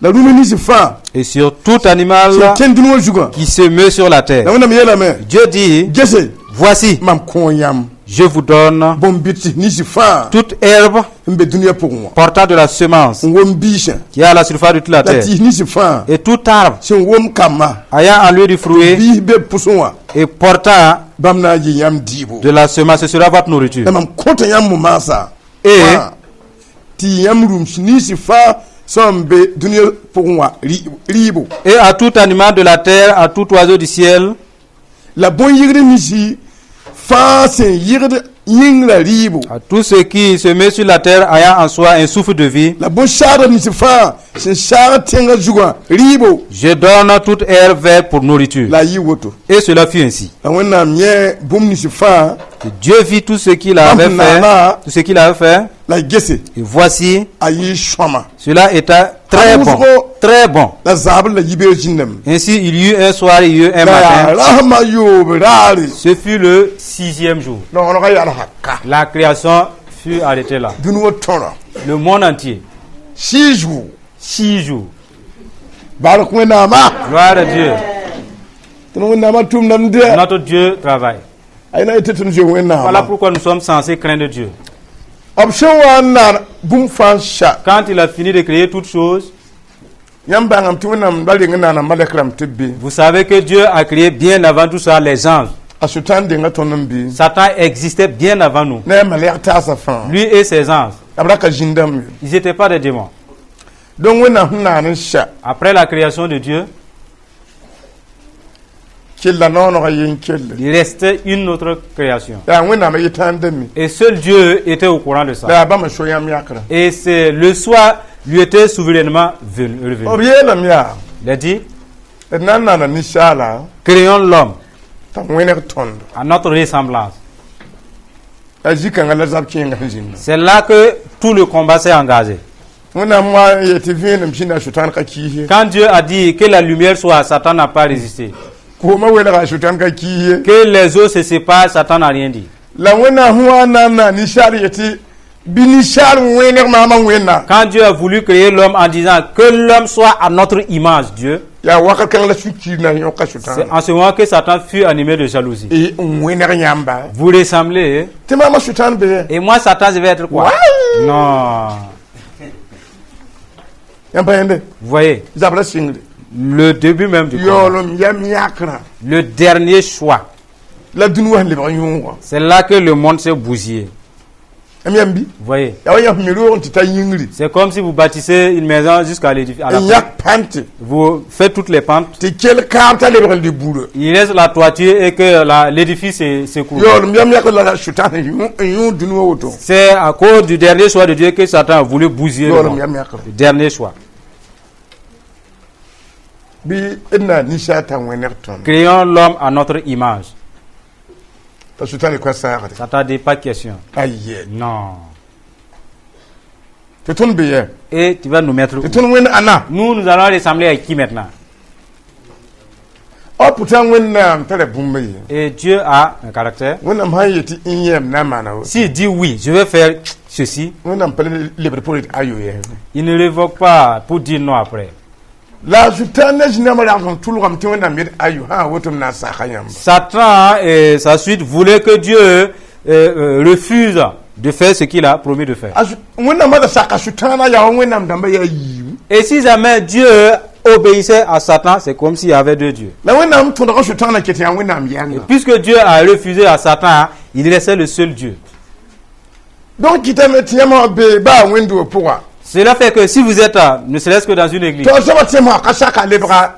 la rũm nins fãa et sur tout animal sẽn kẽnd dũni wã zugã qui se meut sur la la terre. wẽnnaam yeelame Dieu dit, gese voici, mam kõo yãmb je vous donne bõn-bɩd tɩ nins fãa toute herbe n be dũniyã pʋgẽ wã portant de la semence n wom biisã qui est à la surface de toute la la terre, tɩɩs nins fãa et tout arbre sẽn wom kambã ayant en lui du fruit biis be b pʋsẽ wã et portant bãmb na n yɩ yãmb diibo de la semence, ce sera votre nourriture. la mam kõta yãmb maasa Et tɩ yãmb rũms nins fãa sẽn be dũniyã pʋgẽ wã rɩɩbo Et à tout animal de la terre, à tout oiseau du ciel, la bõn-yigd ninsi fãa sẽn yɩgd yĩngrã rɩɩbo à tout ce qui se met sur la terre ayant en soi un souffle de vie, la bõn-saagda nins fãa sẽn saagd tẽngã zugã rɩɩbo je donne toute herbe verte pour nourriture. la a yɩ woto Et cela fut ainsi. la wẽnnaam yẽ bũmb nins fãa Et Dieu vit tout ce qu'il avait fait, tout ce qu'il avait fait, la gese et voici, a yɩ sõama cela était très bon, très bon. la zaabr la yibeer zĩndame Ainsi, il y eut un soir, il y eut un la yaa matin. rasma yoob raare Ce fut le 6e jour. noonega yal haka La création fut arrêtée là. dũni wa tõra Le monde entier. 6 jours 6 jours. bark wẽnnaama Gloire à Dieu. tɩ wẽnnaamã tʋmdame dɛ Notre Dieu travaille. a yẽna yetɩ tɩ n zoe Voilà wẽnnaamã pourquoi nous sommes censés craindre Dieu. b sẽn wa n naan bũmb fãa n sa Quand il a fini de créer toutes choses, yãmb bãngame tɩ wẽnnaam ba reng n naana malɛk rãmb tɩ b be vous savez que Dieu a créé bien avant tout ça les anges. a sʋtãan denga tõnd n be Satan existait bien avant nous. ne a malɛk taasã fãa Lui et ses anges. b raka zĩndame Ils n'étaient pas des démons. donc wẽnnaam sẽn naan n sa Après la création de Dieu, kella noonega yen kelle il restait une autre création. yaa wẽnnaamã yetãan dame Et seul Dieu était au courant de ça. la yaa bãmb so yãmb yãkrã Et c'est le soir lui était souverainement revenu. b yeelame yaa Il a dit, d na n naana ninsaala créons l'homme t'a wẽneg tõndo à notre ressemblance. a zikãngã la zab kẽengã sẽn zĩnda C'est là que tout le combat s'est engagé. wẽnnaam wa n yetɩ vẽenem sĩnda a sʋtãan ka kiise Quand Dieu a dit que la lumière soit, Satan n'a pas résisté. koomã welga a sʋtãan ka kiise Que les eaux se séparent, Satan n'a rien dit. la wẽnnaam sẽn wa n na n na ninsaal yetɩ bɩ ninsaal wẽneg maamã wẽnna Quand Dieu a voulu créer l'homme en disant que l'homme soit à notre image, Dieu, yaa wakat kãng la sũ-kiir na yõka c'est sʋtãana en ce moment que Satan fut animé de jalousie. n wẽneg yãmba Vous ressemblez, tɩ maamã sʋtãan be et moi Satan je vais être quoi? Ouais. Non. yãmb pa yẽnde Vous voyez, zab ra sɩngre le début même du combat, yaoolem yam yãkrã le dernier choix, la dũni wa sẽn lebg yõoga c'est là que le monde s'est bousillé. amiambi Vous voyez, ya wanya miro on tita yingri c'est comme si vous bâtissez une maison jusqu'à l'édifice. À la fin. yak pante Vous faites toutes les pentes. ti kel karta le bral di bouro Il laisse la toiture et que l'édifice s'écoule. yo miam yak la shutan yu dunu woto C'est à cause du dernier choix de Dieu que Satan a voulu bousiller le yo monde. miam yak Le dernier choix. bi ina nisha tan wenerton Créons l'homme à notre image. ta shutan ko sa Satan dit pas question. ayye Non. te ton biye Et tu vas nous mettre où? te ton wen ana Nous allons ressembler à qui maintenant? o putan wen na tare bumbe Et Dieu a un caractère. wen am hayeti inyem na mana wo S'il dit oui, je vais faire ceci, wen am pele libre pour ayo ye il ne révoque pas pour dire non après. la shutan na jina mara kan tulu kam tin wen am yet ayo ha wotum na sa khayam Satan et sa suite voulaient que Dieu refuse de faire ce qu'il a promis de faire. wen am da sa ka shutan na ya wen am damba ya yi Et si jamais Dieu obéissait à Satan, c'est comme s'il y avait deux dieux. la wen am to da shutan na kete ya wen am Et yanga puisque Dieu a refusé à Satan, il restait le seul Dieu. donc kitame tiyama be ba wendo pourwa Cela fait que si vous êtes, ne serait-ce que dans une église, to so batema ka saka lebra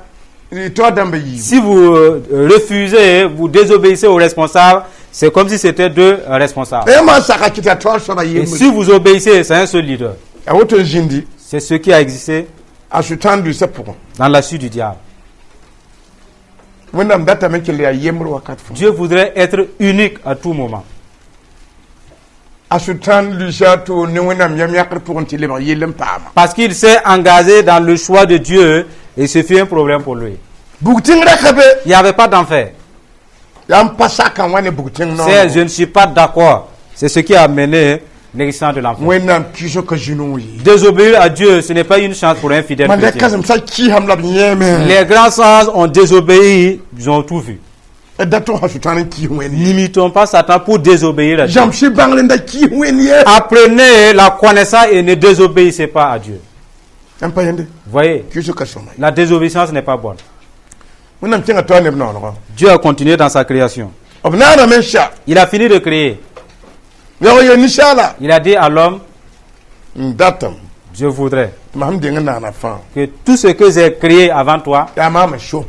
to damba yi si vous refusez, vous désobéissez aux responsables, c'est comme si c'était deux responsables. e ma saka kita to so ba Et yi si vous obéissez, c'est un seul leader. a woto jindi C'est ce qui a existé a shutan du se pour dans la suite du diable. wen am data me kele ya yemro wakat fu Dieu voudrait être unique à tout moment. a shutan lu shato ne wen am yam yakr pour on lebra yelem pama Parce qu'il s'est engagé dans le choix de Dieu et ce fut un problème pour lui. bugtin rakabe Il n'y avait pas d'enfer. yam pasaka wane bugtin no C'est je ne suis pas d'accord. C'est ce qui a amené l'existence de l'enfer. wen am kiso ka jinu yi Désobéir à Dieu, ce n'est pas une chance pour un fidèle man da chrétien. kasam sa ki ham la yeme Les grands sages ont désobéi, ils ont tout vu. e dato ha shutan ki wen N'imitons pas Satan pour désobéir à Dieu. jam shi bangle da ki wen ye Apprenez la connaissance et ne désobéissez pas à Dieu. am pa yende Vous voyez, kiso ka shoma la désobéissance n'est pas bonne. wen am tinga to ne no no Dieu a continué dans sa création. obnana men sha Il a fini de créer. yo nishala Il a dit à l'homme, datam je voudrais maham de ngana na fa que tout ce que j'ai créé avant toi, ya mama sho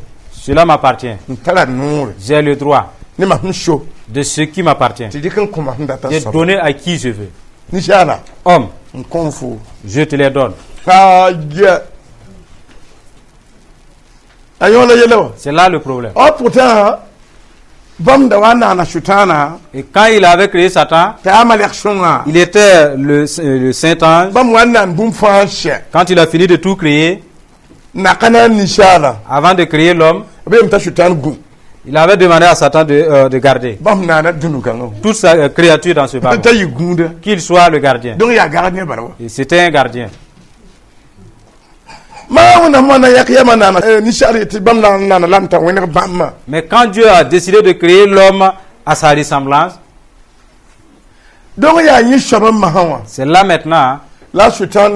cela m'appartient. ntala nur J'ai le droit ni maham sho de ce qui m'appartient. ti dikan kuma ndata J'ai so donné à qui je veux. nishala Homme, nkonfu je te les donne. ha ya ayola yelo C'est là le problème. o pourtant bam da wana na shutana Et quand il avait créé Satan, ta amalek shunga il était le Saint-Ange. bam wana bum fanshe Quand il a fini de tout créer, na kana nishala avant de créer l'homme, be mta shutan gu il avait demandé à Satan de garder bam na na dunu gango toute sa créature dans ce ballon. ta yigunda Qu'il soit le gardien. donc ya gardien barwa Et c'était un gardien. ma wana mana yakya na nishari ti bam na lamta wena bam Mais quand Dieu a décidé de créer l'homme à sa ressemblance, donc ya yi shaban mahawa c'est là maintenant, la shutan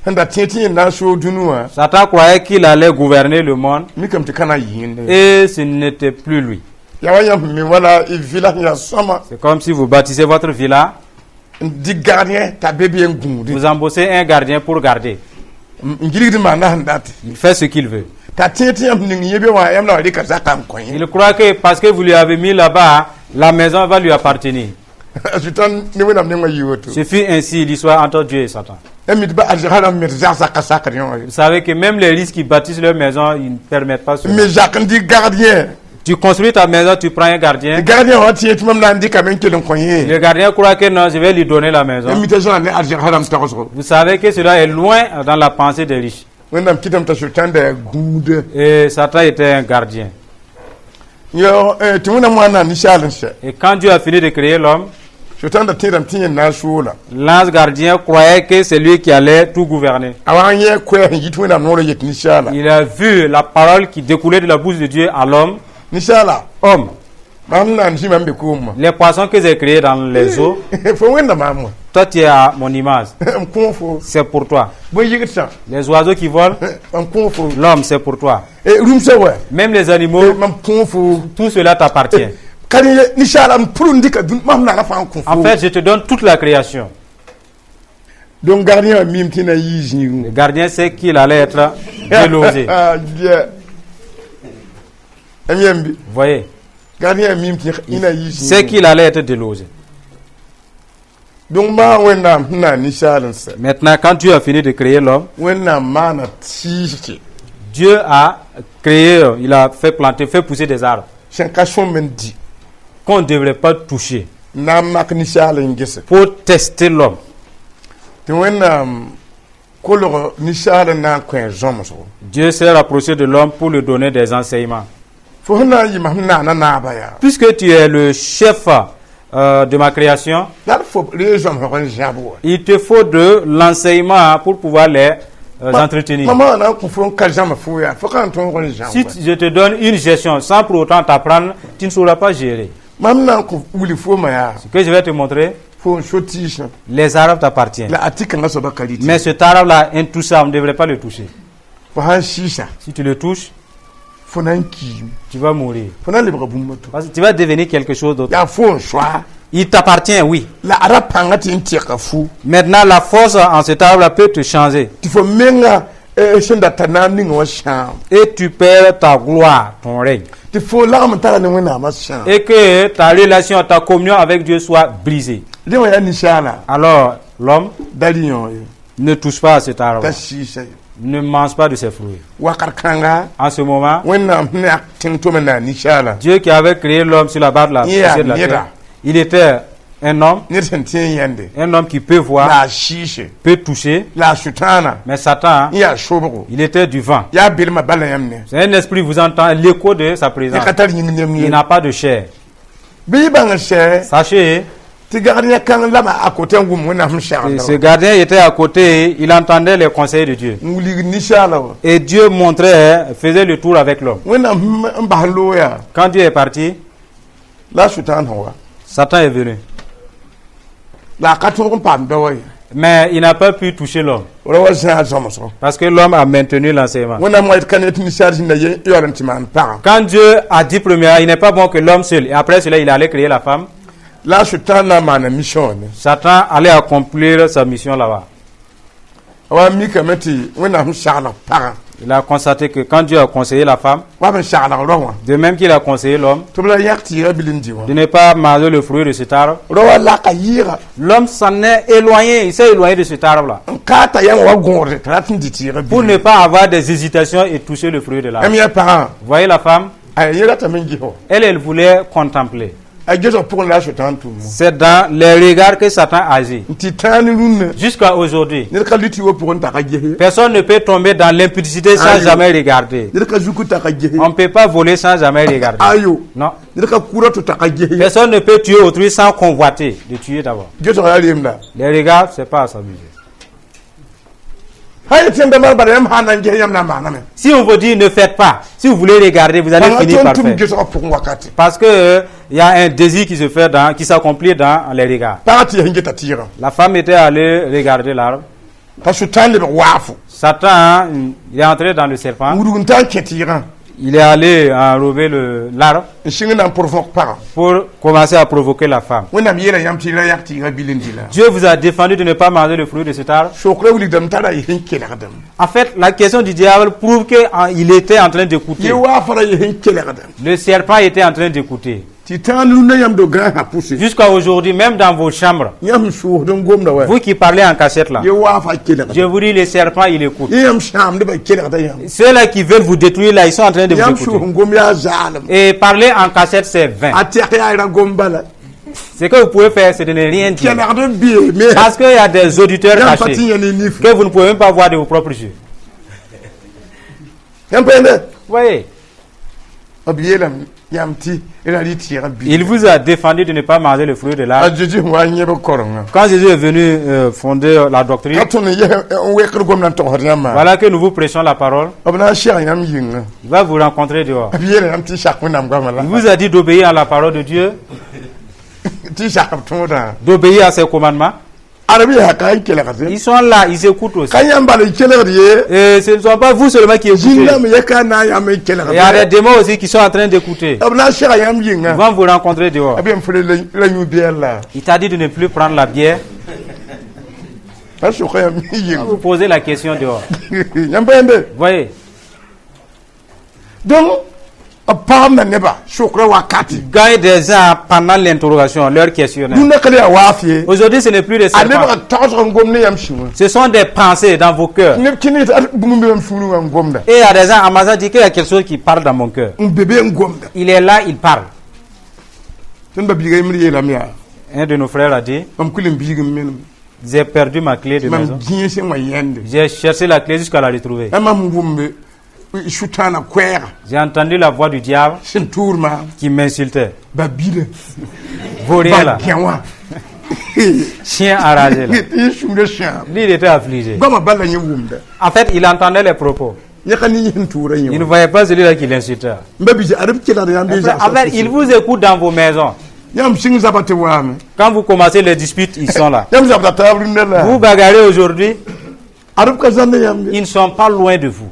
handa titi na sho dunuwa Satan croyait qu'il allait gouverner le monde mi kam ti kana yinde et ce n'était plus lui. ya waya mi wala villa ya sama C'est comme si vous bâtissez votre villa, di gardien ta bébé ngundi vous embossez un gardien pour garder. ngiridi mana handati Il fait ce qu'il veut. ta titi am ning yebe wa yam na rika zakam koyin Il croit que parce que vous lui avez mis là-bas, la maison va lui appartenir. shutan ni wena mi ngi yoto Ce fut ainsi l'histoire entre Dieu et Satan. emi ba ajhala mi zaka saka yon Vous savez que même les riches qui bâtissent leur maison, ils ne permettent pas cela. mi jakandi gardien Tu construis ta maison, tu prends un gardien. gardien wa titi mam na ndika men kelen koyin Le gardien croit que non, je vais lui donner la maison. emi ta jona ne ajhala mi takoso Vous savez que cela est loin dans la pensée des riches. wena kitam ta shutan da gude Et Satan était un gardien. yo ti wena mwana nishala sha Et quand Dieu a fini de créer l'homme, shutan da tiram tinye na shula l'ange gardien croyait que c'est lui qui allait tout gouverner. awan ye kwe yitu wena noro yet nishala Il a vu la parole qui découlait de la bouche de Dieu à l'homme. nishala Homme, mam na nji mam be kuma les poissons que j'ai créés dans les eaux, fo wenda mamwa toi tu es à mon image. mkonfo C'est pour toi. bo yigita Les oiseaux qui volent, mkonfo l'homme c'est pour toi. e room se we Même les animaux, mam mkonfo tout cela t'appartient. En fait, je te donne toute la création. Donc gardien a mime tina yiji. Le gardien sait qu'il allait être délogé. Vous voyez? Gardien a mime tina yiji. C'est qu'il allait être délogé. Donc ma wenda na nishalan sa. Maintenant, quand Dieu a fini de créer l'homme, Wenda mana tishi. Dieu a créé, il a fait planter, fait pousser des arbres Shankashon mendi. qu'on ne devrait pas toucher Namak nishalan gese. pour tester l'homme. Te wenda koloro nishalan na kwen jomoso. Dieu s'est rapproché de l'homme pour lui donner des enseignements. Fo na yima na na baya. Puisque tu es le chef de ma création, Dar fo les jom hokon jabo. il te faut de l'enseignement pour pouvoir les entretenir. Maman na ko fon kajama fo ya. Fo kan ton hokon jabo. Si je te donne une gestion sans pour autant t'apprendre, tu ne sauras pas gérer. Mam na ko wuli fo ma ya. Ce que je vais te montrer, Fo shoti. les arbres t'appartiennent. La atika nga so ba kaliti. Mais cet arbre-là, intouchable, on ne devrait pas le toucher. Fo han shisha. Si tu le touches, Fo nan ki. tu vas mourir. Fo nan libra bummato. Parce que tu vas devenir quelque chose d'autre. Ya fo shwa. Il t'appartient, oui. La arapanga ti ntiaka fu. Maintenant, la force en cet arbre-là peut te changer. Ti fo menga shenda tanani ngo sham. Et tu perds ta gloire, ton règne. Ti fo la mtala ne wena ma sham. Et que ta relation, ta communion avec Dieu soit brisée. Lewa ya nishala. Alors, l'homme Dali yo. ne touche pas à cet arbre. Ta shisha. Ne mange pas de ses fruits. Wakar kanga. En ce moment, Wena mne tinto mena nishala. Dieu qui avait créé l'homme sur la base de la, Yeah, de la yeah. terre, il était un homme Yende. qui peut voir, La shisha. peut toucher, La shutana. mais Satan, Ya shobro. il était du vent. Ya bilma bala yamne. C'est un esprit, vous entendez l'écho de sa Ya présence. katal yingni Il yamne. n'a pas de chair. Bi bang she. Sachez, Ti gardien kan lama akote ngum wena mshara. ce gardien était à côté, il entendait les conseils de Dieu. Nguli nishala. Et Dieu montrait, faisait le tour avec l'homme. Wena mbahlo ya. Quand Dieu est parti, La shutana wa. Satan est venu. La katon pam dawai. Mais il n'a pas pu toucher l'homme. Rawa sa zomoso. Parce que l'homme a maintenu l'enseignement. Wena mo kanet ni charge na ye yoranti man pa. Quand Dieu a dit premièrement, il n'est pas bon que l'homme seul. Et après cela, il allait créer la femme. La shutana mana mission. Satan allait accomplir sa mission là-bas. Wa mi kameti wena mshara pa. Il a constaté que quand Dieu a conseillé la femme, Wa mshara rawa. de même qu'il a conseillé l'homme, To bla yakti rabilindi wa. de ne pas manger le fruit de cet arbre, Rawa la kayira. l'homme s'en est éloigné, il s'est éloigné de cet arbre-là. Kata yang wa gore tratin diti Pour ne pas avoir des hésitations et toucher le fruit de l'arbre. Amia pa. Vous voyez la femme, Ay yera tamingi ho. elle voulait contempler. Ay geso pour la shutana tu. C'est dans les regards que Satan agit. Titani runne. Jusqu'à aujourd'hui, Ne ka luti wo pour ta kaje. personne ne peut tomber dans l'impudicité sans Aïe. jamais regarder. Ne ka zuku ta kaje. On ne peut pas voler sans jamais regarder. Ayo. Non. Ne ka kura to ta kaje. Personne ne peut tuer autrui sans convoiter. De tuer d'abord. Geso ya limda. Les regards, c'est pas à s'amuser. Hay tiende mar barem hanan ge yam na maname. Si on vous dit ne faites pas, si vous voulez regarder, vous allez finir par tum faire. geso pour wakati. Parce que il y a un désir qui se fait qui s'accomplit dans les regards. Parati hinge ta tira. La femme était allée regarder l'arbre. Ta shutani be wafu. Satan, il est entré dans le serpent. Wurun ta ketira. Il est allé enrober l'arbre Shinga na provoque pas. pour commencer à provoquer la femme. Wena mi yera yam tira yakti rabilindi la. Dieu vous a défendu de ne pas manger le fruit de cet arbre. Shokre wuli dam tara hinke la gadam. En fait, la question du diable prouve qu'il était en train d'écouter. Ye wa fara hinke la gadam. Le serpent était en train d'écouter. Titan lunna yam do grand ha poussé. Jusqu'à aujourd'hui, même dans vos chambres, Yam shu don gom da wa. vous qui parlez en cachette là, Ye wa fa kele je gadam. vous dis, le serpent, il écoute. Yam sham de ba kele gadam yam. Ceux-là qui veulent vous détruire là, ils sont en train de vous Yam shu écouter. ngom ya zalam. Et parler en cachette, c'est vain. Atiak ya ira gom bala. Ce que vous pouvez faire, c'est de ne rien Kele dire. gadam bi mais Parce qu'il y a des auditeurs yam pati cachés yani nif. que vous ne pouvez même pas voir de vos propres yeux. Yam pende. Vous voyez, Abiyelam yam ti ira li tira bi. il vous a défendu de ne pas manger le fruit de l'arbre. Ajeji wa nyebe koronga. Quand Jésus est venu fonder la doctrine, Katone ye wekr gom nan to horiyama. voilà que nous vous prêchons la parole, Abna shia yam yinga. il va vous rencontrer dehors. Abiyela yam ti shak nam gamala. Il vous a dit d'obéir à la parole de Dieu, Ti shak toda. d'obéir à ses commandements. arabi ha kan kele ka Ils sont là, ils écoutent aussi. kan yamba le kele Et ce ne sont pas vous seulement qui écoutez. jinna me yakana ya me kele Il y a des démons aussi qui sont en train d'écouter. abna shara yam Ils yinga vont vous rencontrer dehors. abem fele la ñu biela Il t'a dit de ne plus prendre la bière. asu khayam yinga Vous posez la question dehors. yambende Voyez, donc apam na neba shukra wakati gagne des gens pendant l'interrogation, leur questionnaire. duna kale ya wafie Aujourd'hui, ce n'est plus des aneba serpents. tawto ngomne yam shiwa Ce sont des pensées dans vos cœurs. ne kini ta bumbe yam fulu ngomda Et il y a des gens, Amazon dit qu'il y a quelque chose qui parle dans mon cœur. bébé ngomda Il est là, il parle. tan ba bigay mi yelam ya Un de nos frères a dit, am kulim bigum men j'ai perdu ma clé de mam maison. giye se ma yende J'ai cherché la clé jusqu'à la retrouver. amam ngombe shutana kwera J'ai entendu la voix du diable sin tourma qui m'insultait. ba bile Vaurien là, ba kiawa chien enragé là. ti shumde sham Lui, il était affligé. goma balla nyi wumda En fait, il entendait les propos. yakani yin toura Il ne nyi voyait pas celui-là qui l'insultait. mbabi je arab kila yam déjà En fait, il vous écoute dans vos maisons. yam sing zabate wame Quand vous commencez les disputes, ils sont là. yam zabata tabru Vous nela bagarrez aujourd'hui, arab ka zanne yam ils ne sont pas loin de vous.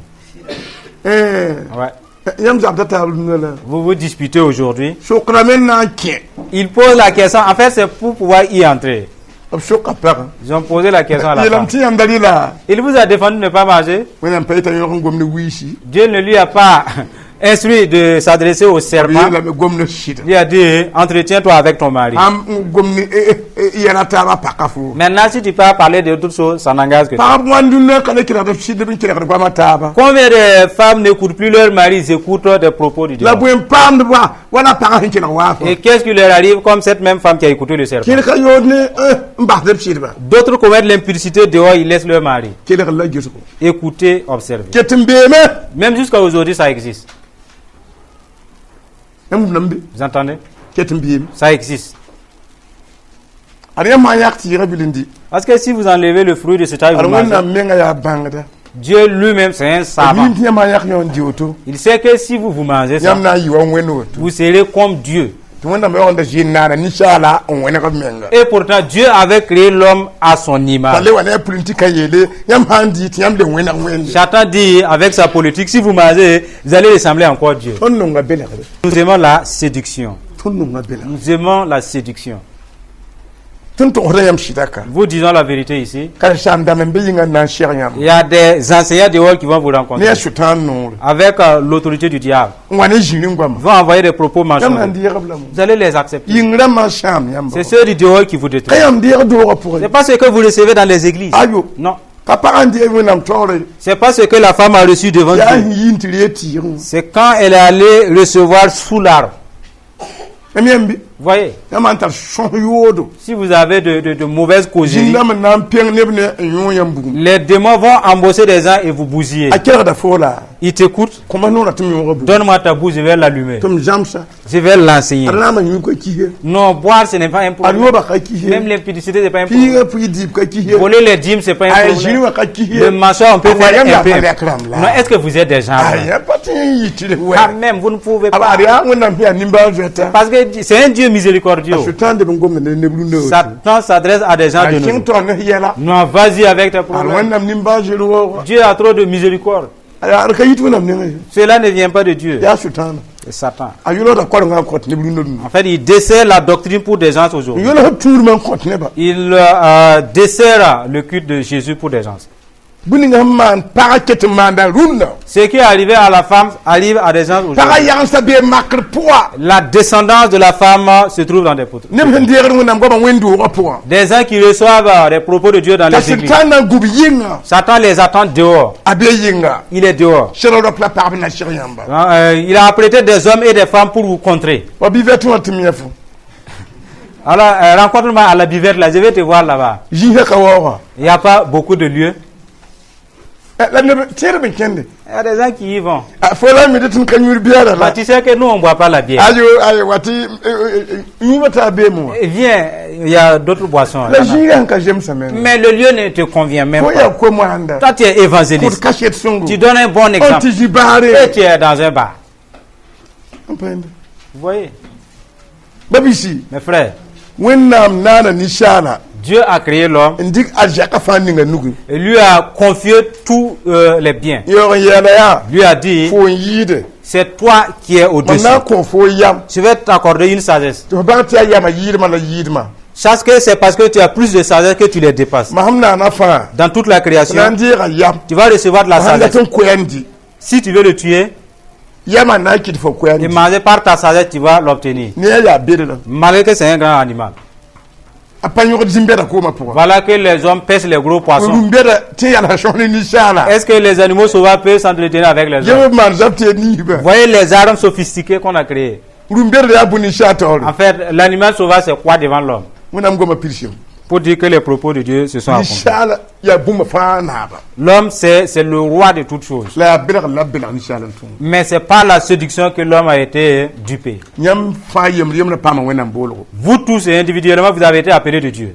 Ouais. yam zabata tabru nela Vous vous disputez aujourd'hui. shukra men na ke Ils posent la question. En fait, c'est pour pouvoir y entrer. ab shukra pa Ils ont posé la question à la yelam femme. ti yam dalila Il vous a défendu de ne pas manger. wenam payta yo ngomne wishi Dieu ne lui a pas instruit de s'adresser au serment. yelam gomne shita Il a dit, entretiens-toi avec ton mari. am gomne yana taba pakafu Maintenant, si tu peux parler de toutes choses, ça n'engage que toi. pa mwanduna kana kila da shida bin kila kwa mataba Combien de femmes n'écoutent plus leur mari, ils écoutent des propos du la diable. buen pam de wa wala pa hin kila wafa Et qu'est-ce qui leur arrive comme cette même femme qui a écouté le serpent? kila ka yodne mbah de shida D'autres commettent l'impudicité dehors, ils laissent leur mari. kila la gisu Écoutez, observez. ketimbeme Même jusqu'à aujourd'hui, ça existe. am nambe Vous entendez? ketimbeme Ça existe. ariya ma yakti rabilindi Parce que si vous enlevez le fruit de cet arbre, vous arwana mangez. menga ya bangda Dieu lui-même, c'est un savant. yim tiya ma yak yon dioto Il sait que si vous mangez ça, yam na yiwa weno vous serez comme Dieu. to wanda me onda jinna ni shala on wena ko menga Et pourtant, Dieu avait créé l'homme à son image. ale wana printi kayele yam handi ti yam de wena wende Satan dit, avec sa politique, si vous mangez, vous allez ressembler encore à Dieu. tonno nga bela Nous aimons la séduction. tonno nga bela Nous aimons la séduction. tonto ora yam shitaka Vous disons la vérité ici. kala shanda men be yinga na shir yam Il y a des enseignants dehors qui vont vous ne rencontrer. ya shutan no Avec l'autorité du diable. ngwane jini ngwama Ils vont envoyer des propos yam mensongers. handi yabla mo Vous allez les accepter. yingra ma sham yam C'est ceux du dehors qui vous détruisent. kayam dir do pour C'est pas ce que vous recevez dans les églises. ayo Non. papa andi wenam tore C'est pas ce que la femme a reçu devant ya Dieu. yintire tiru C'est quand elle est allée recevoir sous l'arbre. emyembi Vous voyez, yam antar shon yodo si vous avez de mauvaises causeries, jinda men nam peng nebne yon yam bugum les démons vont embosser des gens et vous bousiller. akira da fola Ils t'écoutent. comment non atum yon rabu Donne-moi ta bouche, je vais l'allumer. tum jamsa Je vais l'enseigner. arna nyu ko kihe Non, boire, ce n'est pas un problème. ariyo ba ka kihe Même l'impudicité, ce n'est pas un problème. piga pi dip ka kihe Voler les dîmes, ce n'est pas un ay jini problème. wa ka kihe Le mensonge, on peut faire un peu. akram Non, la est-ce que vous êtes des gens ay là? ya pati yitire we Quand même, vous ne pouvez aba pas. ariya wona pia nimba zeta Parce que c'est un Dieu miséricordieux. sultan de ngom ne neblu Satan s'adresse à des gens de ay king nous. to ne yela Non, vas-y avec tes ar problèmes. wona nimba jelu wo Dieu a trop de miséricorde. ay ar ka yitu nam ne Cela ne vient pas de Dieu. ya sultan C'est Satan. ayulo da kwar nga kot neblu no En fait, il dessert la doctrine pour des gens aujourd'hui. yolo tour man kot ne ba Il dessert le culte de Jésus pour des gens. buni nga man para ket manda runna Ce qui est arrivé à la femme arrive à des gens para aujourd'hui. yang sa be makr poa La descendance de la femme se trouve dans des poteaux. ne ben der ngam ngoma wendu ko poa Des gens qui reçoivent des propos de Dieu dans ta les églises. sultan na gubi yinga Satan les attend dehors. abe yinga Il est dehors. shero do pla par na shir yamba Il a apprêté des hommes et des femmes pour vous contrer. wa bi vetu atmiyafu Alors, rencontre-moi à la buvette là, je vais te voir là-bas. jinga ka wa Il n'y a pas beaucoup de lieux. la ne tere ben kende Il y a des gens qui y vont. fola mi detun kanyur biara Bah, la tu sais que nous, on ne boit pas la bière. ayo wati yumata be mo Eh, viens, il y a d'autres boissons. la là-bas. jinga ka jem samen Mais le lieu ne te convient même ko ya pas. ko mo anda Toi, tu es pour évangéliste. cachet songo Tu donnes un bon on exemple. ti jibare Et tu es dans un bar. comprenez Vous voyez, babisi mes frères, wẽnnaam naana ninsaala Dieu a créé l'homme n dɩk arzaka fãa ninga nugu et lui a confié tous les biens. yaoog n yɛɛla yaa Lui a dit, fo n yiide c'est toi qui es mam au-dessus. na n kõ fo yam Je vais t'accorder une sagesse. tɩ f bãng tɩ yaa yama yiidmã la yiidmã Sache que c'est parce que tu as plus de sagesse que tu les dépasses. mam naana fãa Dans toute la tɩ na création, n deega yam tu vas recevoir de la sãn dat sagesse. n koɛɛndi Si tu veux le tuer yamã na n kɩt fo et koɛɛndi manger par ta sagesse, tu vas l'obtenir. ne a yaa bedra Malgré que c'est un grand animal. a pa yõgd zĩmbɛda koomã pʋgã Voilà que les hommes pêchent les gros poissons. rũm-bɛda tɩ n yalsa sõg ne ninsaala Est-ce que les animaux sauvages peuvent s'entretenir avec les hommes? yẽ b maan zab tɩ niisbã Voyez les armes sophistiquées qu'on a créées. rũm-bɛdda yaa bõe ninsaa taoore En fait, l'animal sauvage, c'est quoi devant l'homme? wẽnnaam goma pilsem Pour dire que les propos de Dieu se sont accomplis. ninsaala yaa bũmba fãa naaba L'homme, c'est le roi de toutes choses. la yaa belg la b belg ninsaala n tũu Mais c'est par la séduction que l'homme a été dupé. yãmb fãa yemd na paama wẽnnaam boolgo Vous tous et individuellement, vous avez été appelés de Dieu.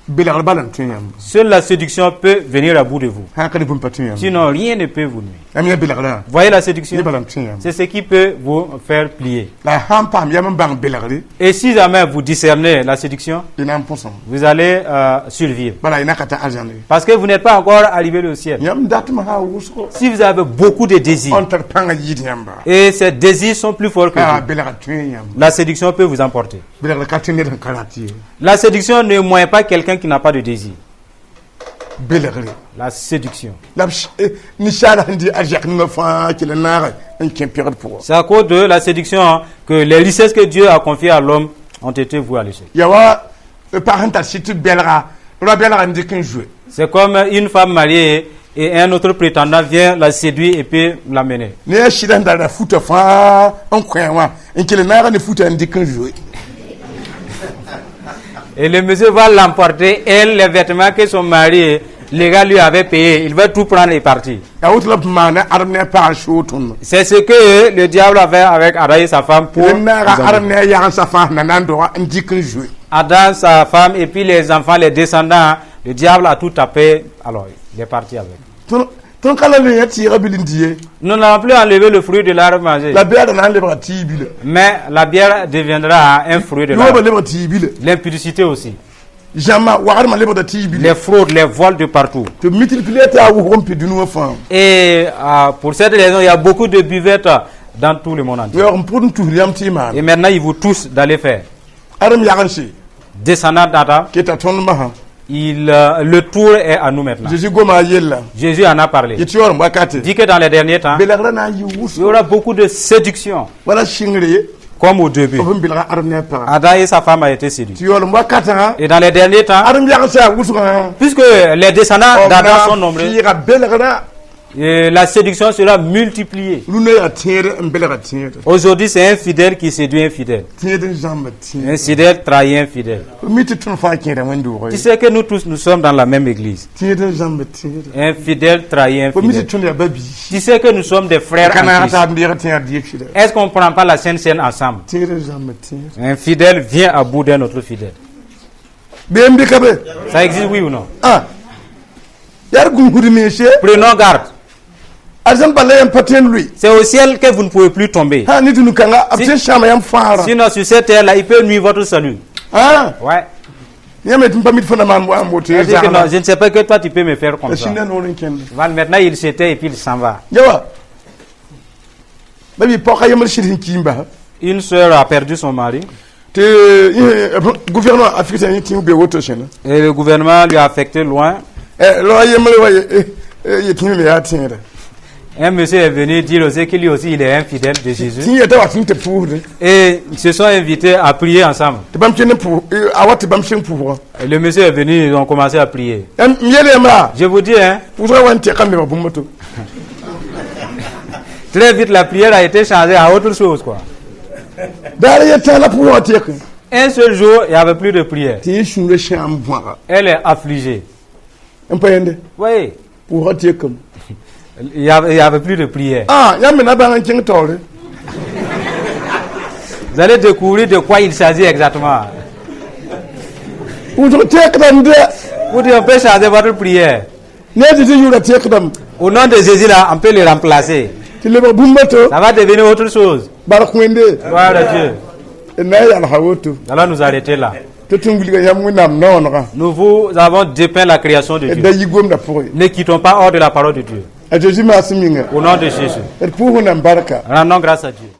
belgd bala n tõe yãmb Seule la séduction peut venir à bout de vous. sã n ka ne bũmb pa tõe yãmb Sinon, rien ne peut vous nuire. yãmb yã belgdã Voyez la ne séduction? bala n tõe yãmb C'est ce qui peut vous faire plier. la sãn paam yam n bãng belgde Et si jamais vous discernez la séduction, y na n põsem vous allez survivre. bala y na ka ta arzãnde Parce que vous n'êtes pas encore arrivé au ciel. yãmb datme sã wʋsgo Si vous avez beaucoup de désirs, n tar pãnga yɩɩd yãmba et ces désirs sont plus forts que a vous, belgd tõe yãmb la séduction peut vous emporter. belgd ka tɩ ned n ka rat ye La séduction ne moye pas quelqu'un qui n'a pas de désir. belgre La séduction. la ninsaala sẽn dɩ arzak ninga fãa kell n naage n kẽ pegd pʋgã C'est à cause de la séduction que les richesses que Dieu a confiées à l'homme ont été vouées à l'échec. ya wa pag sẽn tar sɩ tɩ belga ra belga n dɩk n zoe C'est comme une femme mariée et un autre prétendant vient la séduire et peut l'amener. ne ya sɩda sẽn dara futa fãa n kõ wã n kell naaga ne futa n dɩk n zoe Et le monsieur va l'emporter, elle, les vêtements que son mari, les gars lui avaient payés, il va tout prendre et partir. ya woto la b maana adem ne a pag soo tõnd C'est ce que le diable a fait avec Adam et sa femme pour le naaga les adem ne a yagensã fãa sẽn na na n doga n dɩk n zoe Adam, sa femme et puis les enfants, les descendants, le diable a tout tapé, alors il est parti avec. tõnd ka la le yã tɩɩga bil n dɩ ye Nous n'avons plus enlevé le fruit de l'arbre mangé, la beada na n lebga tɩɩ bile mais la bière deviendra un fruit de yooba l'arbre. lebg tɩɩ bile L'impudicité aussi. zãma wagdmã lebgda tɩɩ bile Les fraudes, les vols de partout. tɩ b multiplier tɩ a wʋsg n pɩ dũni wã fãa Et pour cette raison, il y a beaucoup de buvettes dans tout le monde entier. yaoog n pʋd n tusd yãmb tɩ y maan Et maintenant, ils vous tous d'aller faire. adem yagense Descendant d'Adam, keta tõnd masã le tour est à nous maintenant. zeezi goma a yella Jésus en a parlé. yetɩ yaoorem wakate Dit que dans les derniers temps, belgra na n yɩ il y wʋsg aura beaucoup de séduction, wala sɩngre comme au début. b n belga adem ne a paga Adam et sa femme ont été séduits. tɩ yaoolem wakatã Et dans les derniers temps, adem yagense a wʋsgã puisque les descendants d'Adam sont nombreux, yɩga belgra et la séduction sera multipliée. rũnã yaa tẽed n belga tẽed Aujourd'hui, c'est un fidèle qui séduit un fidèle. tẽed n zãmba tẽed Un fidèle trahit un fidèle. mi tɩ tõnd fãa kẽeda wẽn-doogã Tu sais que nous tous, nous sommes dans la même église. tẽed n zãmba tẽed Un fidèle trahit un fo mi tɩ fidèle. tõnd yaa babii Tu sais que nous sommes des frères ka en na Christ. taa b deeg tẽed dɩɩb sɩda Est-ce qu'on ne prend pas la Sainte Seine ensemble? tẽed n zãmba tẽed Un fidèle vient à bout d'un autre fidèle. beem dɩka be Ça existe, oui ou non? ah yaa d gũusd meese Prenons garde. arzãn bala yãmb pa tõend loe C'est au ciel que vous ne pouvez plus tomber. sã ne tɩ nu-kãnga b Si- sẽn sãama yãmb fãara Sinon, sur cette terre-là, il peut nuire votre salut. ah Ouais. yãmb tɩ n pa mi tɩ fo na maan wa n boto Je dis que non, je ne sais pas que toi, tu peux me faire comme la ça. sĩnda noor n kẽnde Voilà, maintenant, il se tait et puis il s'en va. yawa babi pɔga yembr sɩd sẽn kiim basa Une sœur a perdu son mari tɩ gouvernement afrique yẽ tɩ be woto sẽna et le gouvernement lui a affecté loin. la yembr wa ye tɩ me yaa tẽeda Un monsieur est venu dire aussi que lui aussi, il est un fidèle de Jésus. tɩ yeta wa tɩ n tɩ pʋʋsde Et ils se sont invités à prier ensemble. tɩ bãmb kẽnd a wa tɩ bãmb sẽn pʋʋsgã Et le monsieur est venu, ils ont commencé à prier. m yel yãmba Je vous dis, hein, pʋʋsga wa n tɛka me ba bũmba to très vite, la prière a été changée à autre chose, quoi. daara yɛ tã la pʋʋsgã tɛk Un seul jour, il n'y avait plus de prière. tɩ yẽ sũurã shãam bõaga Elle est affligée. n pa yẽnde Oui, pʋʋsgã tɛkame il n'y avait plus de prière. ah yãmb me na bãng n kẽng taoore Vous allez découvrir de quoi il s'agit exactement. pʋʋsg tɛkdame de Vous dites, on peut changer votre prière. ne tɩ tɩ yʋʋra tɛkdame Au nom de Jésus, là, on peut le remplacer. tɩ lebg bũmba to Ça va devenir autre chose. bark wẽnde Gloire à Dieu. d na n yalsa woto Nous allons nous arrêter là. te tunguli ga yam nam non ga Nous vous avons dépeint la création de da Dieu. yigom da pour Ne quittons pas hors de la parole de Dieu. a Jésus ma siminga Au nom de Jésus. pour na barka Rendons grâce à Dieu.